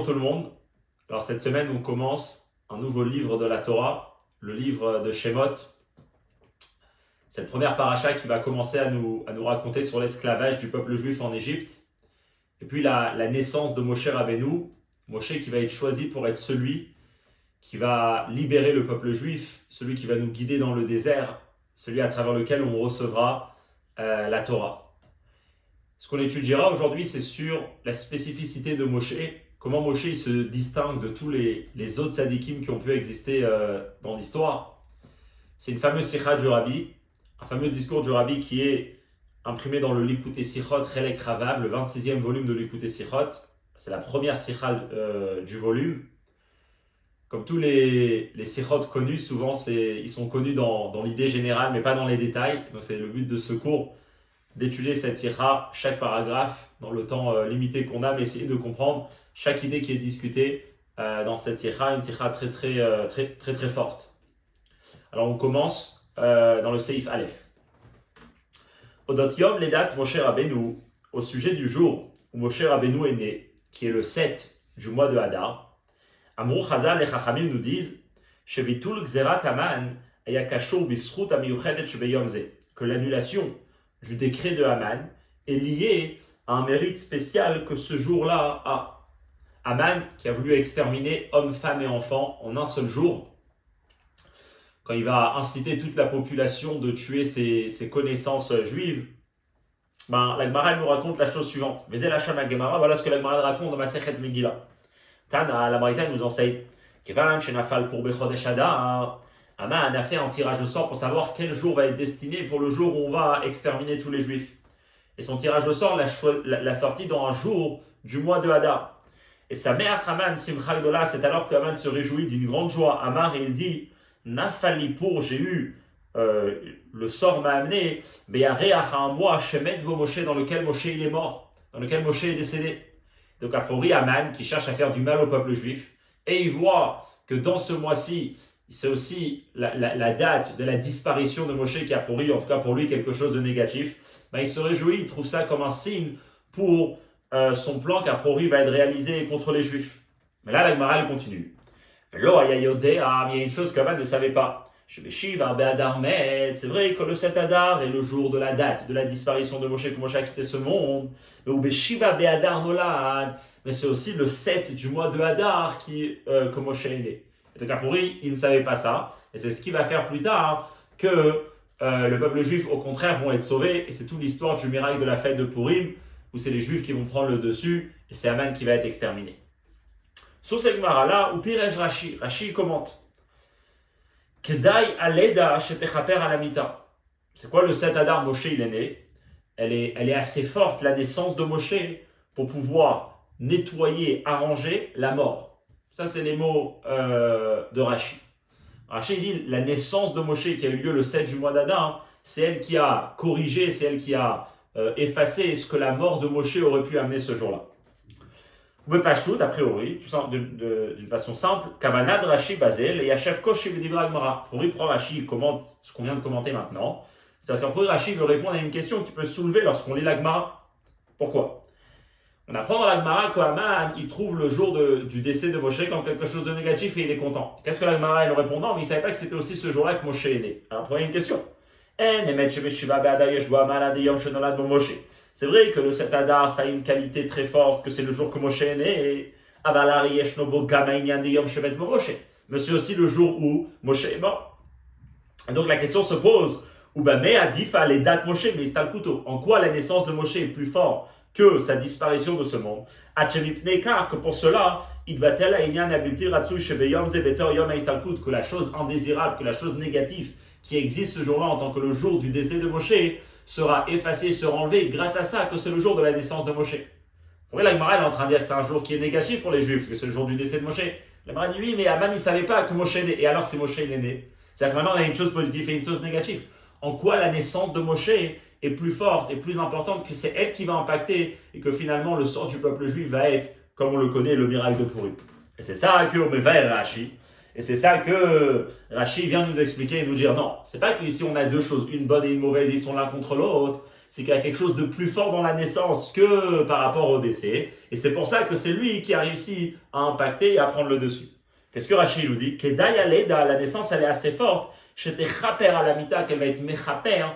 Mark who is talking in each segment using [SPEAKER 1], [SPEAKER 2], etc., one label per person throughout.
[SPEAKER 1] Bonjour tout le monde. Alors cette semaine, on commence un nouveau livre de la Torah, le livre de Shemot. Cette première paracha qui va commencer à nous raconter sur l'esclavage du peuple juif en Égypte. Et puis la naissance de Moshe Rabbeinu, Moshe qui va être choisi pour être celui qui va libérer le peuple juif, celui qui va nous guider dans le désert, celui à travers lequel on recevra la Torah. Ce qu'on étudiera aujourd'hui, c'est sur la spécificité de Moshe, comment Moshe il se distingue de tous les autres tzadikim qui ont pu exister dans l'histoire. C'est une fameuse sikha du Rabbi, un fameux discours du Rabbi qui est imprimé dans le Likutei Sichot Chelek Ravav, le 26e volume de Likutei Sichot. C'est la première sikha du volume. Comme tous les sichot connus, souvent ils sont connus dans l'idée générale, mais pas dans les détails. Donc c'est le but de ce cours, d'étudier cette sikha, chaque paragraphe, dans le temps limité qu'on a, mais essayer de comprendre chaque idée qui est discutée dans cette sikha, une sikha très forte. Alors on commence dans le Seif Aleph. Odot Yom Ledat Moshe Rabbeinu, au sujet du jour où Moshe Rabbeinu est né, qui est le 7 du mois de Hadar. Amrou Chazal les Chachamim nous disent Shebitul Gzerat Haman ayakashur bischut amiyuchedet shebeyom ze, que l'annulation du décret de Haman est liée à un mérite spécial que ce jour-là a. Haman qui a voulu exterminer hommes, femmes et enfants en un seul jour, quand il va inciter toute la population de tuer ses connaissances juives, la Gemara nous raconte la chose suivante. Voilà ce que la Gemara raconte dans Masechet Megillah. Tana, la Braïta nous enseigne Kevan Shenafal pour Bechodesh Hadar. Haman a fait un tirage au sort pour savoir quel jour va être destiné pour le jour où on va exterminer tous les juifs. Et son tirage au sort l'a sorti dans un jour du mois de Hadar. Et sa mère Haman Simcha Gdola, c'est alors que Haman se réjouit d'une grande joie. Amar, et il dit Nafali pour, j'ai eu le sort m'a amené, Beyareach à un mois, Shemet Bo Moshe, dans lequel Moshe il est mort, dans lequel Moshe est décédé. Donc a priori Haman qui cherche à faire du mal au peuple juif, et il voit que dans ce mois-ci, c'est aussi la date de la disparition de Moshe qui a priori, en tout cas pour lui, quelque chose de négatif. Il se réjouit, il trouve ça comme un signe pour son plan qu'a priori va être réalisé contre les juifs. Mais là, la Gemara continue. Il y a une chose qu'Haman ne savait pas. C'est vrai que le 7 Hadar est le jour de la date de la disparition de Moshe, que Moshe a quitté ce monde. Mais c'est aussi le 7 du mois de Hadar que Moshe est né. Et donc, a priori, il ne savait pas ça. Et c'est ce qui va faire plus tard que le peuple juif, au contraire, vont être sauvés. Et c'est toute l'histoire du miracle de la fête de Purim, où c'est les juifs qui vont prendre le dessus, et c'est Haman qui va être exterminé. Sur cette Gemara-là, où Pirej Rashi commente. Kedai aleda shetechaper alamita. C'est quoi le 7 Hadar? Moshe il est né. Elle est assez forte, la naissance de Moshe, pour pouvoir nettoyer, arranger la mort. Ça, c'est les mots de Rashi. Rashi dit la naissance de Moshe qui a eu lieu le 7 du mois d'Adar, c'est elle qui a corrigé, c'est elle qui a effacé ce que la mort de Moshe aurait pu amener ce jour-là. Bepashut, a priori, d'une façon simple, Kavanad Rashi Bazel et Yachef Koshi Bedivra Gemara. Pour Rashi commente ce qu'on vient de commenter maintenant. C'est parce qu'après Rashi veut répondre à une question qui peut se soulever lorsqu'on lit la Gemara. Pourquoi? On apprend dans la Gemara qu'Haman il trouve le jour du décès de Moshe comme quelque chose de négatif et il est content. Qu'est-ce que la Gemara est répondant? Mais il ne savait pas que c'était aussi ce jour-là que Moshe est né. Alors après une question. C'est vrai que le 7 Hadar, ça a une qualité très forte, que c'est le jour que Moshe est né. Mais c'est aussi le jour où Moshe est mort. Et donc la question se pose, en quoi la naissance de Moshe est plus forte que sa disparition de ce monde? Car que pour cela, que la chose indésirable, que la chose négative qui existe ce jour-là en tant que le jour du décès de Moshe sera effacé, sera enlevé grâce à ça, que c'est le jour de la naissance de Moshe. Oui, la Gemara est en train de dire que c'est un jour qui est négatif pour les Juifs, que c'est le jour du décès de Moshe. La Gemara dit oui, mais Haman il ne savait pas que Moshe est né. Et alors c'est Moshe il est né. C'est-à-dire que maintenant on a une chose positive et une chose négative. En quoi la naissance de Moshe est plus forte et plus importante, que c'est elle qui va impacter et que finalement le sort du peuple juif va être, comme on le connaît, le miracle de Purim. Et c'est ça que Mevaer Rashi. Et c'est ça que Rashi vient nous expliquer et nous dire non, c'est pas qu'ici on a deux choses, une bonne et une mauvaise, ils sont l'un contre l'autre. C'est qu'il y a quelque chose de plus fort dans la naissance que par rapport au décès. Et c'est pour ça que c'est lui qui a réussi à impacter et à prendre le dessus. Qu'est-ce que Rashi nous dit? Kedaya Leda, la naissance elle est assez forte. J'étais chaper à la mita, qu'elle va être mechaper.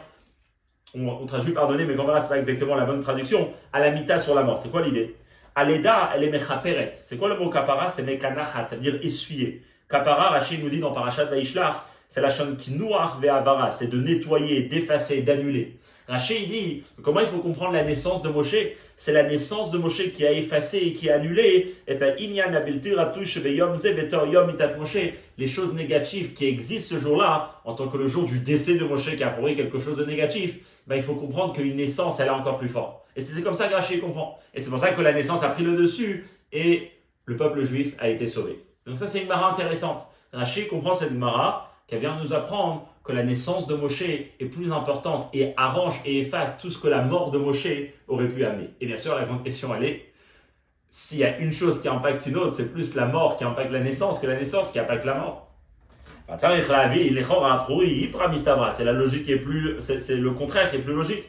[SPEAKER 1] On traduit, pardonnez, mais comme là, c'est pas exactement la bonne traduction. À la mita sur la mort. C'est quoi l'idée? Aleda, elle est mechaperet. C'est quoi le mot kapara? C'est mekanachat, ça veut dire essuyer. Kapara, Rashi nous dit dans Parashat Vaishlach, c'est la chaîne qui noir ve'avara, c'est de nettoyer, d'effacer, d'annuler. Rashi dit comment il faut comprendre la naissance de Moshe. C'est la naissance de Moshe qui a effacé et qui a annulé. Les choses négatives qui existent ce jour-là, en tant que le jour du décès de Moshe qui a prouvé quelque chose de négatif, il faut comprendre qu'une naissance, elle est encore plus forte. Et c'est comme ça que Rashi comprend. Et c'est pour ça que la naissance a pris le dessus et le peuple juif a été sauvé. Donc ça, c'est une mara intéressante. Rashi comprend cette mara qui vient nous apprendre que la naissance de Moshe est plus importante et arrange et efface tout ce que la mort de Moshe aurait pu amener. Et bien sûr, la grande question, elle est, s'il y a une chose qui impacte une autre, c'est plus la mort qui impacte la naissance que la naissance qui impacte la mort. C'est la logique qui est plus, c'est le contraire qui est plus logique.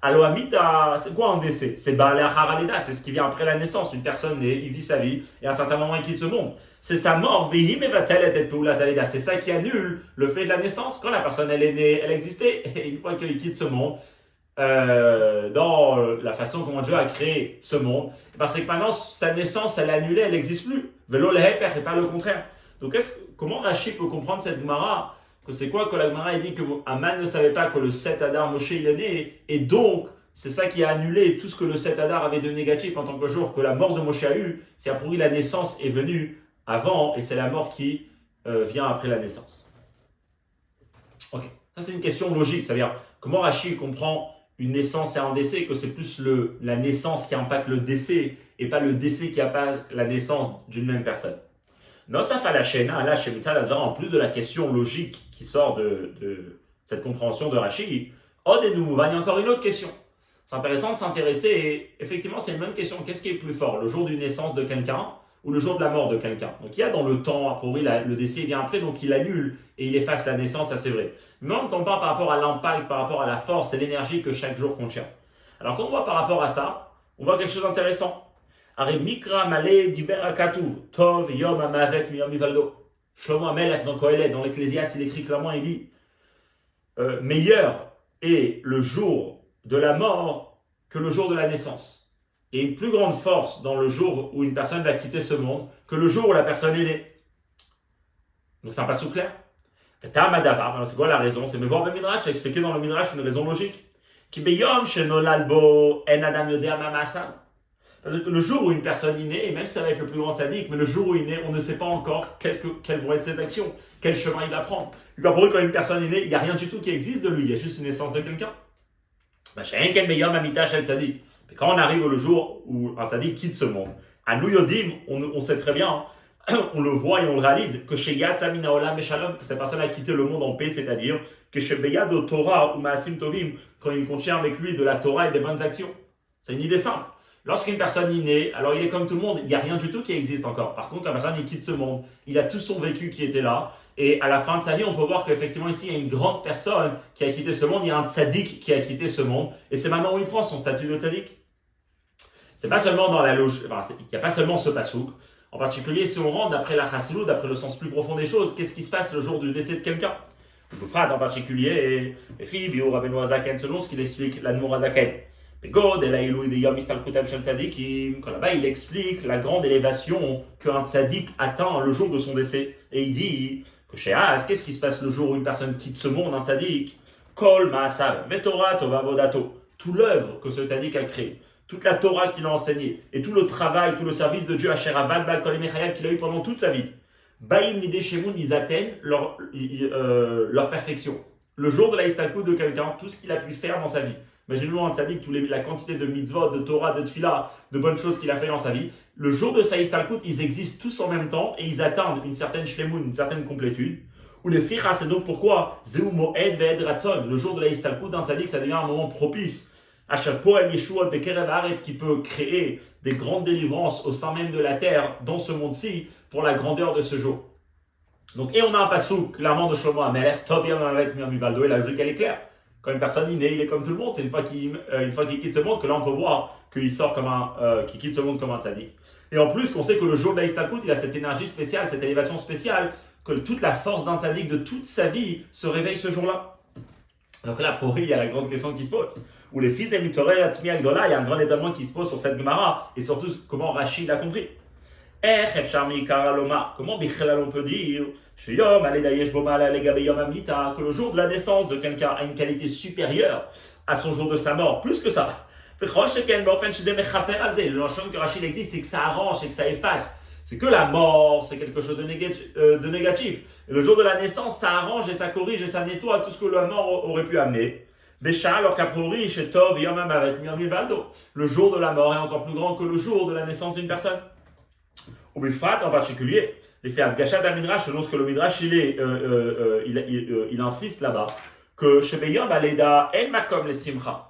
[SPEAKER 1] Alohamita, c'est quoi un décès? C'est Baalei Achar Haleda, c'est ce qui vient après la naissance. Une personne naît, il vit sa vie, et à un certain moment il quitte ce monde. C'est sa mort, c'est ça qui annule le fait de la naissance. Quand la personne elle est née, elle existait, et une fois qu'il quitte ce monde, dans la façon comment Dieu a créé ce monde, parce que maintenant sa naissance elle est annulée, elle n'existe plus. Velo leheper, et pas le contraire. Donc comment Rashi peut comprendre cette Gemara? Que c'est quoi que la Gemara dit que Aman ne savait pas que le 7 Adar Moshe il est né, et donc c'est ça qui a annulé tout ce que le 7 Adar avait de négatif en tant que jour que la mort de Moshe a eu. C'est a priori la naissance est venue avant et c'est la mort qui vient après la naissance. Ok, ça c'est une question logique, ça veut dire comment Rashi comprend une naissance et un décès, que c'est plus la naissance qui impacte le décès et pas le décès qui impacte la naissance d'une même personne. Non, ça fait la chaîne, là, chez Mitzad, en plus de la question logique qui sort de cette compréhension de Rashi, il y a encore une autre question. C'est intéressant de s'intéresser, et effectivement, c'est une bonne question. Qu'est-ce qui est plus fort, le jour d'une naissance de quelqu'un ou le jour de la mort de quelqu'un? Donc, il y a dans le temps, a priori, le décès vient après, donc il annule et il efface la naissance, ça c'est vrai. Mais on compare par rapport à l'impact, par rapport à la force et l'énergie que chaque jour contient. Alors, quand on voit par rapport à ça, on voit quelque chose d'intéressant. Mikra Malé Diber Akatuv, Tov Yom Amavet Miyom Ivaldo. Shlomo Amelech dans Kohelet, dans l'Ecclésiaste, il écrit clairement, il dit meilleur est le jour de la mort que le jour de la naissance. Et une plus grande force dans le jour où une personne va quitter ce monde que le jour où la personne est née. Donc c'est un passage clair. C'est quoi la raison? C'est me voir le Midrash, j'ai expliqué dans le Midrash une raison logique. Ki beyom shenolalbo en adam yodea mamasa. Parce que le jour où une personne est née, et même si ça va être le plus grand sadique, mais le jour où il est né, on ne sait pas encore quelles vont être ses actions, quel chemin il va prendre. Donc pour eux, quand une personne est née, il n'y a rien du tout qui existe de lui, il y a juste une naissance de quelqu'un. Mais quand on arrive au jour où un sadique quitte ce monde, à nous yodim, on sait très bien, on le voit et on le réalise, que chez Yad Samina Olam et Shalom, que cette personne a quitté le monde en paix, c'est-à-dire que chez Beyad au Torah ou Maasim Tovim, quand il contient avec lui de la Torah et des bonnes actions. C'est une idée simple. Lorsqu'une personne est née, alors il est comme tout le monde, il n'y a rien du tout qui existe encore. Par contre, quand la personne il quitte ce monde, il a tout son vécu qui était là, et à la fin de sa vie, on peut voir qu'effectivement ici, il y a une grande personne qui a quitté ce monde, il y a un tzaddik qui a quitté ce monde, et c'est maintenant où il prend son statut de tzaddik. C'est pas seulement dans la loge, il n'y a pas seulement ce pasouk. En particulier, si on rentre d'après la chassidut, d'après le sens plus profond des choses, qu'est-ce qui se passe le jour du décès de quelqu'un? Le frère en particulier, et fille, Bio Rabbeinu Hazaken, selon ce qu'il explique l'Admour Hazaken. Quand là-bas, il explique la grande élévation qu'un tzaddik atteint le jour de son décès. Et il dit que chez Az, qu'est-ce qui se passe le jour où une personne quitte ce monde, un tzaddik? Kol ma'asav ve'torah tova vodato. Tout l'œuvre que ce tzaddik a créé, toute la Torah qu'il a enseignée, et tout le travail, tout le service de Dieu, Asher Avad Bal Kol Mechayal qu'il a eu pendant toute sa vie. Baïm Nidei Shemoun, ils atteignent leur perfection. Le jour de la Histalkut de quelqu'un, tout ce qu'il a pu faire dans sa vie. Imaginez-nous un tzaddik, la quantité de mitzvot, de Torah, de tefila, de bonnes choses qu'il a fait dans sa vie. Le jour de sa Histalkut, ils existent tous en même temps et ils attendent une certaine shlemoun, une certaine complétude. Ou les fichas, c'est donc pourquoi Zeu Moed Ve'ed Ratzon, le jour de la Histalkut d'un tzaddik, ça devient un moment propice. Asher Poel Yeshuot Bekerev Haaretz, qui peut créer des grandes délivrances au sein même de la terre dans ce monde-ci pour la grandeur de ce jour. Donc, et on a un passouk clairement de Shlomo Amelech, Tov Yom Hamavet Miam Mivaldo, et la logique elle est claire. Quand une personne est née, il est comme tout le monde. C'est une fois qu'il quitte ce monde que là on peut voir qu'il sort comme qu'il quitte ce monde comme un tzaddik. Et en plus, qu'on sait que le jour de l'Aïstalkout, il a cette énergie spéciale, cette élévation spéciale, que toute la force d'un tzaddik de toute sa vie se réveille ce jour-là. Donc là, pour lui, il y a la grande question qui se pose. Où les fils d'Emitoré, Atmi Agdola, il y a un grand étonnement qui se pose sur cette Gemara, et surtout comment Rachid l'a compris. Comment Bichelal on peut dire que le jour de la naissance de quelqu'un a une qualité supérieure à son jour de sa mort, plus que ça. Le lachon que Rachid existe, c'est que ça arrange et que ça efface. C'est que la mort, c'est quelque chose de négatif. Et le jour de la naissance, ça arrange et ça corrige et ça nettoie tout ce que la mort aurait pu amener. Bécha, alors qu'a priori, chez Tov, le jour de la mort est encore plus grand que le jour de la naissance d'une personne. Au Bifrat, en particulier, l'effet Adgashat al-Midrash, selon ce que le Midrash il insiste là-bas, que chez Beyom Aleda, El Makom les Simcha.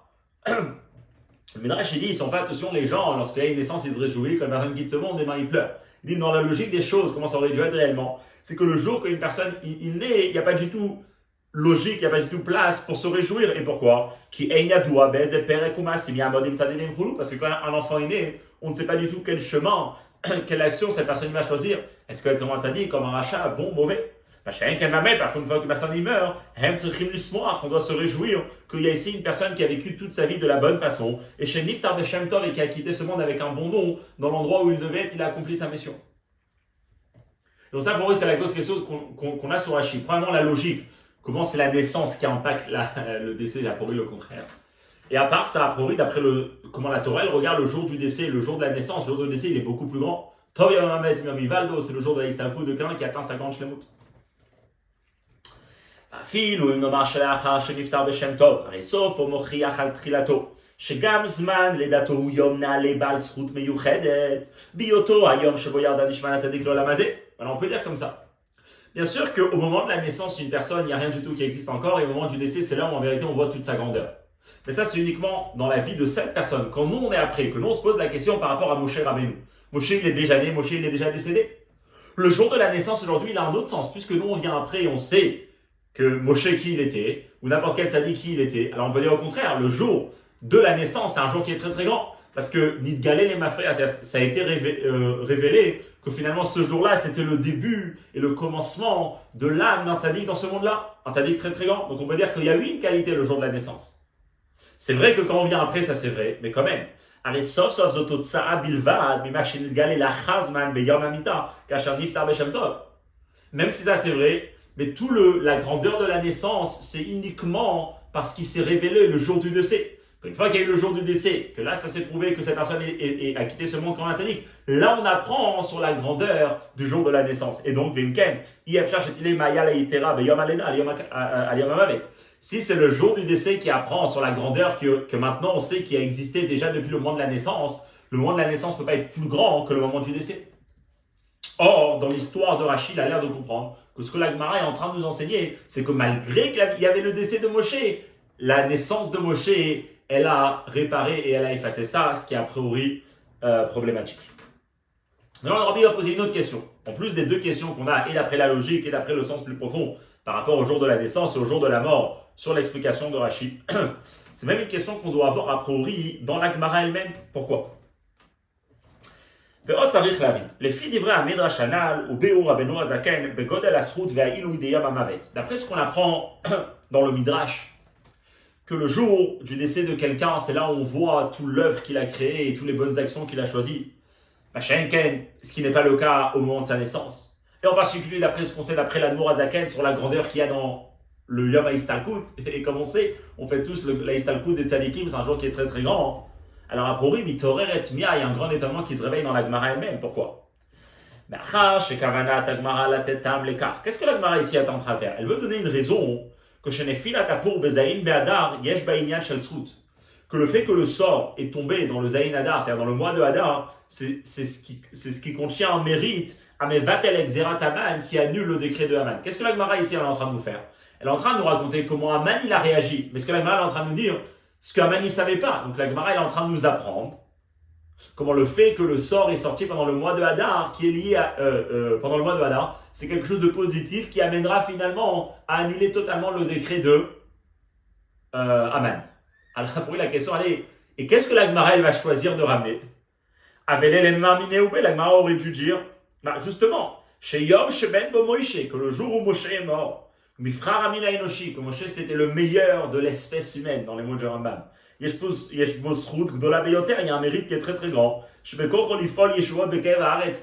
[SPEAKER 1] Le Midrash il dit, ils sont fait attention, les gens, lorsqu'il y a une naissance, ils se réjouissent, quand une personne quitte ce monde, et ben ils pleurent. Il dit, dans la logique des choses, comment ça aurait dû être réellement, c'est que le jour qu'une personne il naît, il n'y a pas du tout logique, il n'y a pas du tout place pour se réjouir. Et pourquoi? Parce que quand un enfant est né, on ne sait pas du tout quel chemin, quelle action cette personne va choisir. Est-ce qu'elle commence à dire comme un rachat, bon, mauvais? Par contre, une fois qu'une personne meurt, on doit se réjouir qu'il y a ici une personne qui a vécu toute sa vie de la bonne façon, et chez Niftar Beshem Tov, et qui a quitté ce monde avec un bon don, dans l'endroit où il devait être, il a accompli sa mission. Donc ça, pour eux, c'est la cause quelque chose qu'on a sur Rachid. Premièrement, la logique. Comment c'est la naissance qui impacte le décès, a priori le contraire. Et à part ça, a priori, d'après comment la Torah, elle regarde le jour du décès, le jour de la naissance, le jour du décès, il est beaucoup plus grand. Tov Yom Hamavet Miam Mivaldo, c'est le jour de l'Aïstalkout de quelqu'un qui atteint 50 shlemut. אפילו אם נאמר שלאחר שנפטר בשם טוב, הרי סוף הוא מוכיח על תחילתו, שגם זמן לידתו הוא יום נעלה בעל זכות מיוחדת, בהיותו היום שבו ירדה נשמת הצדיק לעולם הזה. Alors on peut dire comme ça. Bien sûr qu'au moment de la naissance d'une personne, il n'y a rien du tout qui existe encore, et au moment du décès, c'est là où en vérité on voit toute sa grandeur. Mais ça, c'est uniquement dans la vie de cette personne. Quand nous, on est après, que nous, on se pose la question par rapport à Moshe Rabbeinu. Moshe, il est déjà né, Moshe, il est déjà décédé. Le jour de la naissance, aujourd'hui, il a un autre sens, puisque nous, on vient après et on sait que Moshe, qui il était, ou n'importe quel tzaddik qui il était. Alors, on peut dire au contraire, le jour de la naissance, c'est un jour qui est très très grand. Parce que Nidgalé les Mafréas, ça a été révélé que finalement ce jour-là, c'était le début et le commencement de l'âme d'un tzaddik dans ce monde-là. Un tzaddik très très grand. Donc on peut dire qu'il y a eu une qualité le jour de la naissance. C'est vrai que quand on vient après, ça c'est vrai, mais quand même. Même si ça c'est vrai, mais la grandeur de la naissance, c'est uniquement parce qu'il s'est révélé le jour du décès. Une fois qu'il y a eu le jour du décès, que là ça s'est prouvé que cette personne a quitté ce monde comme un tzaddik, là on apprend sur la grandeur du jour de la naissance. Et donc, si c'est le jour du décès qui apprend sur la grandeur que maintenant on sait qui a existé déjà depuis le moment de la naissance, le moment de la naissance ne peut pas être plus grand que le moment du décès. Or, dans l'histoire de Rachid, il a l'air de comprendre que ce que la Gemara est en train de nous enseigner, c'est que malgré qu'il y avait le décès de Moshe, la naissance de Moshe, elle a réparé et elle a effacé ça, ce qui est a priori problématique. Maintenant, le Rabbi va poser une autre question. En plus des deux questions qu'on a, et d'après la logique, et d'après le sens plus profond, par rapport au jour de la naissance et au jour de la mort, sur l'explication de Rachid, c'est même une question qu'on doit avoir a priori dans la Gemara elle-même. Pourquoi? D'après ce qu'on apprend dans le Midrash, que le jour du décès de quelqu'un, c'est là où on voit toute l'œuvre qu'il a créée et toutes les bonnes actions qu'il a choisies. Ce qui n'est pas le cas au moment de sa naissance. Et en particulier, d'après ce qu'on sait d'après l'Admor Azaken, sur la grandeur qu'il y a dans le Yom HaIstalkut. Et comme on sait, on fait tous l'Aïstalkut des Tzadikim, c'est un jour qui est très très grand. Alors a priori, Mitorer et Mia, il y a un grand étonnement qui se réveille dans la Gemara elle-même. Pourquoi? Qu'est-ce que la Gemara ici est en train de faire? Elle veut donner une raison que le fait que le sort est tombé dans le Zayin Adar, c'est-à-dire dans le mois de Hadar, c'est ce qui contient un mérite à Mevatel Exerat Haman qui annule le décret de Haman. Qu'est-ce que la Gemara ici elle est en train de nous faire? Elle est en train de nous raconter comment Haman il a réagi, mais ce que la Gemara est en train de nous dire, ce que Haman ne savait pas. Donc la Gemara elle est en train de nous apprendre Comment le fait que le sort est sorti pendant le mois de Hadar, qui est lié pendant le mois de Hadar, c'est quelque chose de positif qui amènera finalement à annuler totalement le décret de Aman. Alors pour lui, la question, allez, et qu'est-ce que la Gemara elle va choisir de ramener? La Gemara aurait dû dire, bah justement, chez Yom Sheben Bo Moïse, que le jour où Moshe est mort, Mifrar Amina Enoshi, que Moshe c'était le meilleur de l'espèce humaine dans les mots de Rambam. Il y a un mérite qui est très très grand.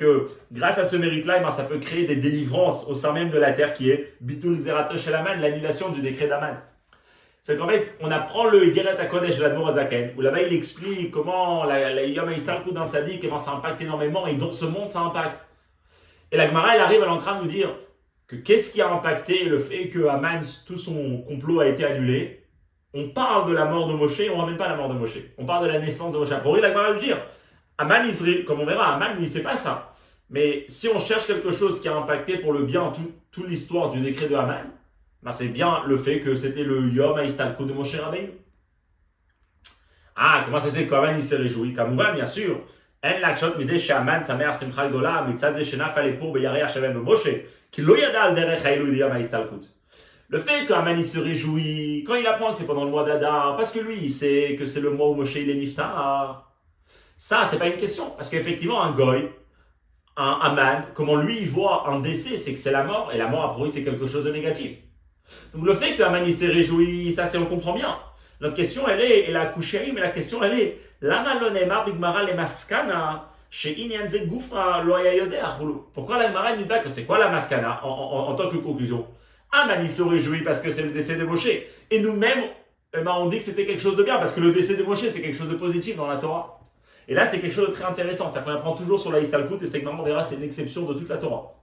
[SPEAKER 1] Que grâce à ce mérite-là, ça peut créer des délivrances au sein même de la terre qui est Bitul Xeratosh El Aman, l'annulation du décret d'Aman. C'est qu'en fait, on apprend le Geret HaKodesh de l'Admor HaZaken, où là-bas il explique comment la Yom HaIstalkut d'un tzaddik, comment ça impacte énormément et dans ce monde ça impacte. Et la Gemara, elle arrive, elle est en train de nous dire que qu'est-ce qui a impacté le fait que Aman, tout son complot a été annulé. On parle de la mort de Moshe, on ne ramène pas la mort de Moshe. On parle de la naissance de Moshe. Pour lui, la Gemara va le dire. Aman, comme on verra, Aman, lui, c'est pas ça. Mais si on cherche quelque chose qui a impacté pour le bien toute l'histoire du décret de Aman, ben c'est bien le fait que c'était le Yom HaIstalkut de Moshe Rabbeinu. Ah, comment ça se fait qu'Aman il s'est réjoui? Kamouvan, bien sûr. En l'akshot misé chez Aman, sa mère Simcha Gdola, mitzad de Shena fallait pour Beyarei Hashem de Moshe, qui lo yada al derech ha'ilu Yom HaIstalkut. Le fait qu'Aman il se réjouit quand il apprend que c'est pendant le mois d'Adar, parce que lui il sait que c'est le mois où Moshe il est niftar. Ça, c'est pas une question, parce qu'effectivement un goy, un Aman, comment lui il voit un décès, c'est que c'est la mort, et la mort pour lui c'est quelque chose de négatif. Donc le fait qu'Aman il s'est réjoui, ça c'est on comprend bien. Notre question elle est, et la couchérie, mais la question elle est, lama lo ne'emar bigmara le maskana chez Inyan ze gufra lo yayodeh achulu. Pourquoi la Gemara nous dit que c'est quoi la maskana en tant que conclusion? Aman il se réjouit parce que c'est le décès de Moshe. Et nous-mêmes, on dit que c'était quelque chose de bien, parce que le décès de Moshe c'est quelque chose de positif dans la Torah. Et là c'est quelque chose de très intéressant, c'est qu'on apprend toujours sur la Histalkut, et c'est que normalement on verra c'est une exception de toute la Torah.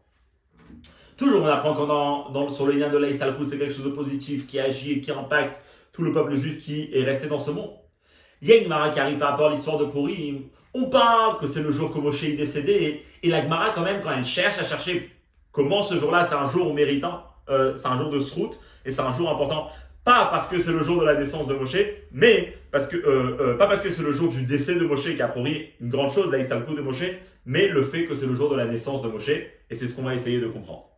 [SPEAKER 1] Toujours on apprend quand sur le lien de la Histalkut c'est quelque chose de positif qui agit et qui impacte tout le peuple juif qui est resté dans ce monde. Il y a une Gemara qui arrive par rapport à l'histoire de Purim. On parle que c'est le jour que Moshe est décédé, et la Gemara quand même, quand elle cherche à chercher comment ce jour-là c'est un jour méritant, c'est un jour de Srout, et c'est un jour important, pas parce que c'est le jour de la naissance de Moshe, mais parce que, pas parce que c'est le jour du décès de Moshe qui a prouvé une grande chose, la Histalkut de Moshe, mais le fait que c'est le jour de la naissance de Moshe, et c'est ce qu'on va essayer de comprendre.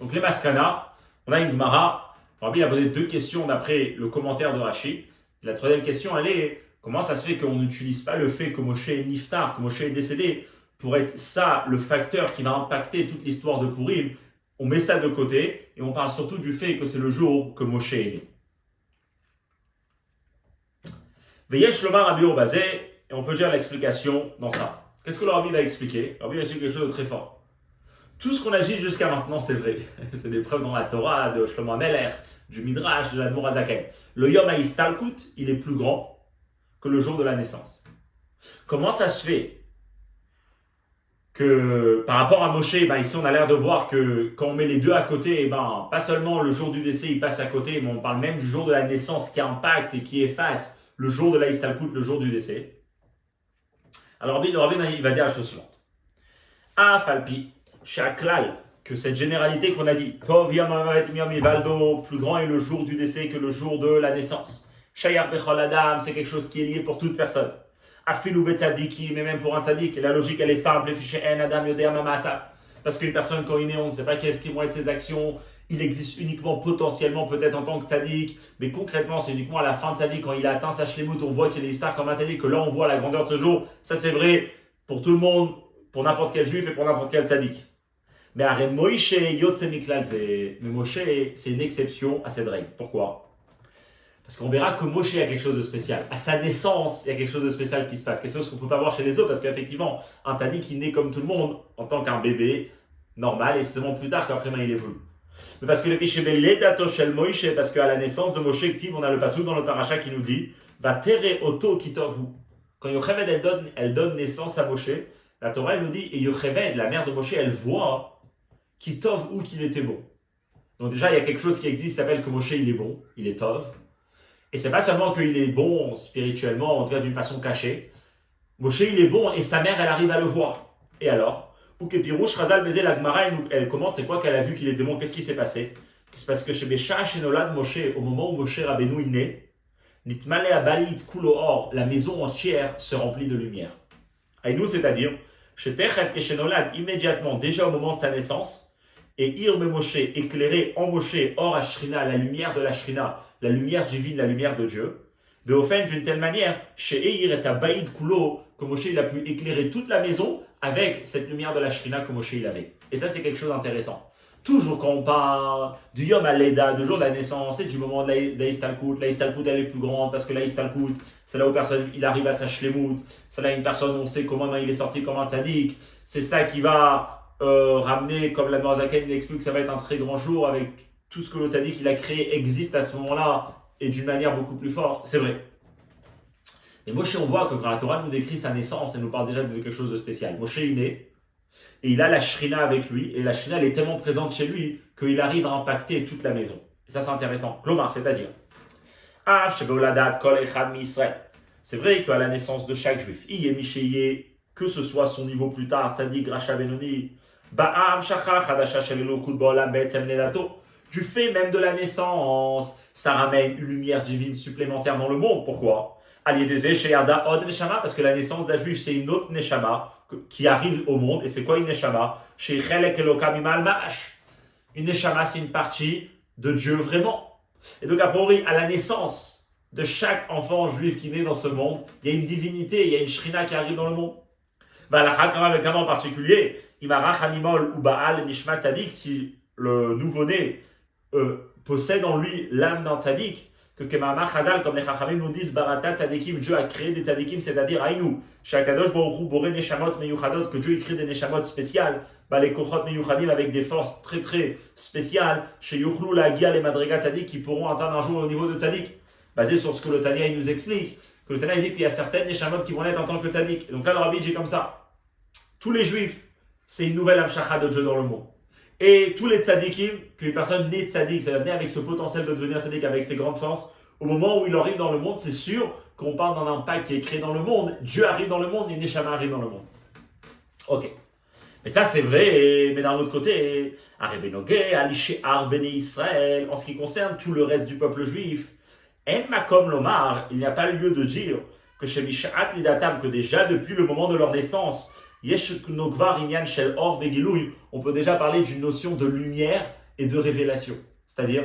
[SPEAKER 1] Donc les Maskana, on a une Gemara. Rabbi a posé deux questions d'après le commentaire de Rashi. La troisième question, elle est comment ça se fait qu'on n'utilise pas le fait que Moshe est niftar, que Moshe est décédé, pour être ça le facteur qui va impacter toute l'histoire de Purim. On met ça de côté et on parle surtout du fait que c'est le jour que Moshe est né. Veyesh lomar Rabbi Obazé, et on peut dire l'explication dans ça. Qu'est-ce que le Rabbi va expliquer? Le Rabbi va expliquer quelque chose de très fort. Tout ce qu'on a dit jusqu'à maintenant, c'est vrai. C'est des preuves dans la Torah, de Shlomo HaMelech, du Midrash, de l'Admor HaZaken. Le Yom HaIstalkut, il est plus grand que le jour de la naissance. Comment ça se fait que, par rapport à Moshe, ici on a l'air de voir que quand on met les deux à côté, pas seulement le jour du décès, il passe à côté, mais on parle même du jour de la naissance qui impacte et qui efface le jour de l'Aïstalkut, le jour du décès. Alors le Rabbi, il va dire la chose suivante. Falpi. Shaklal, que cette généralité qu'on a dit, Tov Yom Ivaldo, plus grand est le jour du décès que le jour de la naissance. Shayar Bechol Adam, c'est quelque chose qui est lié pour toute personne. Afilou Betzadiki, mais même pour un tzadik, la logique elle est simple, En Adam Yodea Mamasa. Parce qu'une personne quand il est né, on ne sait pas quelles vont être ses actions, il existe uniquement potentiellement peut-être en tant que tzadik, mais concrètement c'est uniquement à la fin de tzadik, quand il a atteint sa shlemut, on voit qu'il est star comme un tzadik, que là on voit la grandeur de ce jour, ça c'est vrai pour tout le monde, pour n'importe quel juif et pour n'importe quel tzadik. Mais Moshe, c'est une exception à cette règle. Pourquoi? Parce qu'on verra que Moshe a quelque chose de spécial. À sa naissance, il y a quelque chose de spécial qui se passe. Quelque chose qu'on ne peut pas voir chez les autres, parce qu'effectivement, un tzaddik, il naît comme tout le monde, en tant qu'un bébé normal, et seulement plus tard qu'après, il évolue. Mais parce que le Moshe, parce qu'à la naissance de Moshe, on a le passage dans le paracha qui nous dit va tere oto kitovu. Quand Yocheved, elle donne naissance à Moshe, la Torah, elle nous dit, et Yocheved, la mère de Moshe, elle voit qui tov ou qu'il était bon. Donc déjà, il y a quelque chose qui existe, qui s'appelle que Moshe, il est bon, il est tov. Et c'est pas seulement qu'il est bon spirituellement, en tout cas d'une façon cachée. Moshe, il est bon et sa mère, elle arrive à le voir. Et alors, ou que Pirouche, Razal Bezé, la Gemara, elle commente, c'est quoi qu'elle a vu qu'il était bon, qu'est-ce qui s'est passé? C'est parce que chez Bécha, chez Nolad Moshe, au moment où Moshe Rabbeinu est né, Nitmale Abalit Kulo Or, la maison entière se remplit de lumière. Aïnou, c'est-à-dire, chez Techef Keshenolad, immédiatement, déjà au moment de sa naissance, et Irbe Moshe, éclairé en Moshe, or Ashrina, la lumière de la Shrina, la lumière divine, la lumière de Dieu. Beofen, d'une telle manière, chez Eir et Abaïd Kulo, que Moshe il a pu éclairer toute la maison avec cette lumière de la Shrina que Moshe il avait. Et ça, c'est quelque chose d'intéressant. Toujours quand on parle du Yom HaLeda, du jour de la naissance, et du moment de l'Aïstalkout, l'Aïstalkout elle est plus grande parce que l'Aïstalkout, c'est là où personne, il arrive à sa shlemout, c'est là une personne, on sait comment il est sorti comme un tzaddik, c'est ça qui va ramener, comme la Zaken il explique, ça va être un très grand jour avec tout ce que le tzaddik il a créé existe à ce moment-là et d'une manière beaucoup plus forte, c'est vrai. Et Moshe, on voit que quand la Torah nous décrit sa naissance, elle nous parle déjà de quelque chose de spécial. Moshe est né, et il a la Shrina avec lui, et la Shrina elle est tellement présente chez lui qu'il arrive à impacter toute la maison. Et ça c'est intéressant. Klomar, c'est-à-dire, c'est vrai qu'à la naissance de chaque juif, que ce soit son niveau plus tard, Tzadik, Racha Benoni, du fait même de la naissance, ça ramène une lumière divine supplémentaire dans le monde. Pourquoi? Parce que la naissance d'un juif, c'est une autre neshama qui arrive au monde. Et c'est quoi une neshama? Une neshama, c'est une partie de Dieu vraiment. Et donc, a priori, à la naissance de chaque enfant juif qui naît dans ce monde, il y a une divinité, il y a une shrina qui arrive dans le monde. Avec un en particulier, Imarach Animol ou Baal Nishmat Tzadik, si le nouveau-né possède en lui l'âme d'un tzaddik, que Kemama Chazal, comme les Chachamim nous disent, Barata Tzadikim, Dieu a créé des tzadikim, c'est-à-dire Aïnou, Shakadosh Baruch Boré Neshamot Meyuchadot, que Dieu crée des Neshamot spéciales, les Kochot Meyuchadim avec des forces très très spéciales, chez Yuchlu la Gia les Madriga Tzadik, qui pourront atteindre un jour au niveau de Tzadik, basé sur ce que le Tanya il nous explique, que le Tanya il dit qu'il y a certaines Neshamot qui vont naître en tant que Tzadik. Et donc là, le Rabbi dit comme ça, tous les Juifs, c'est une nouvelle Amshacha de Dieu dans le monde. Et tous les tzadikim, qu'une personne née tzadik, c'est-à-dire née avec ce potentiel de devenir tzadik, avec ses grandes forces, au moment où il arrive dans le monde, c'est sûr qu'on parle d'un impact qui est créé dans le monde. Dieu arrive dans le monde et Neshama arrive dans le monde. Ok. Mais ça, c'est vrai, mais d'un autre côté, Arebenogé, Aliché Arbene Israël, en ce qui concerne tout le reste du peuple juif, En Makom Lomar, il n'y a pas lieu de dire que chez Mishat Lidatam, que déjà depuis le moment de leur naissance, on peut déjà parler d'une notion de lumière et de révélation. C'est-à-dire,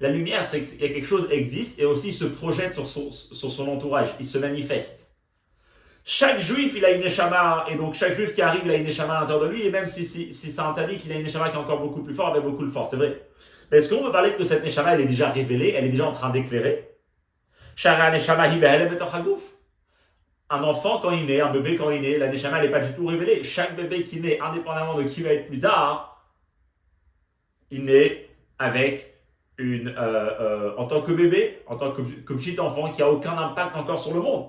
[SPEAKER 1] la lumière, c'est qu'il y a quelque chose qui existe et aussi se projette sur son entourage, il se manifeste. Chaque juif, il a une neshama, et donc chaque juif qui arrive, il a une neshama à l'intérieur de lui, et même si c'est un tzadik, il a une neshama qui est encore beaucoup plus forte, avec beaucoup de force, c'est vrai. Mais est-ce qu'on peut parler que cette neshama, elle est déjà révélée, elle est déjà en train d'éclairer? Un enfant, quand il naît, un bébé, quand il naît, la neshama, elle n'est pas du tout révélée. Chaque bébé qui naît, indépendamment de qui va être plus tard, il naît avec en tant que bébé, en tant que petit enfant qui n'a aucun impact encore sur le monde.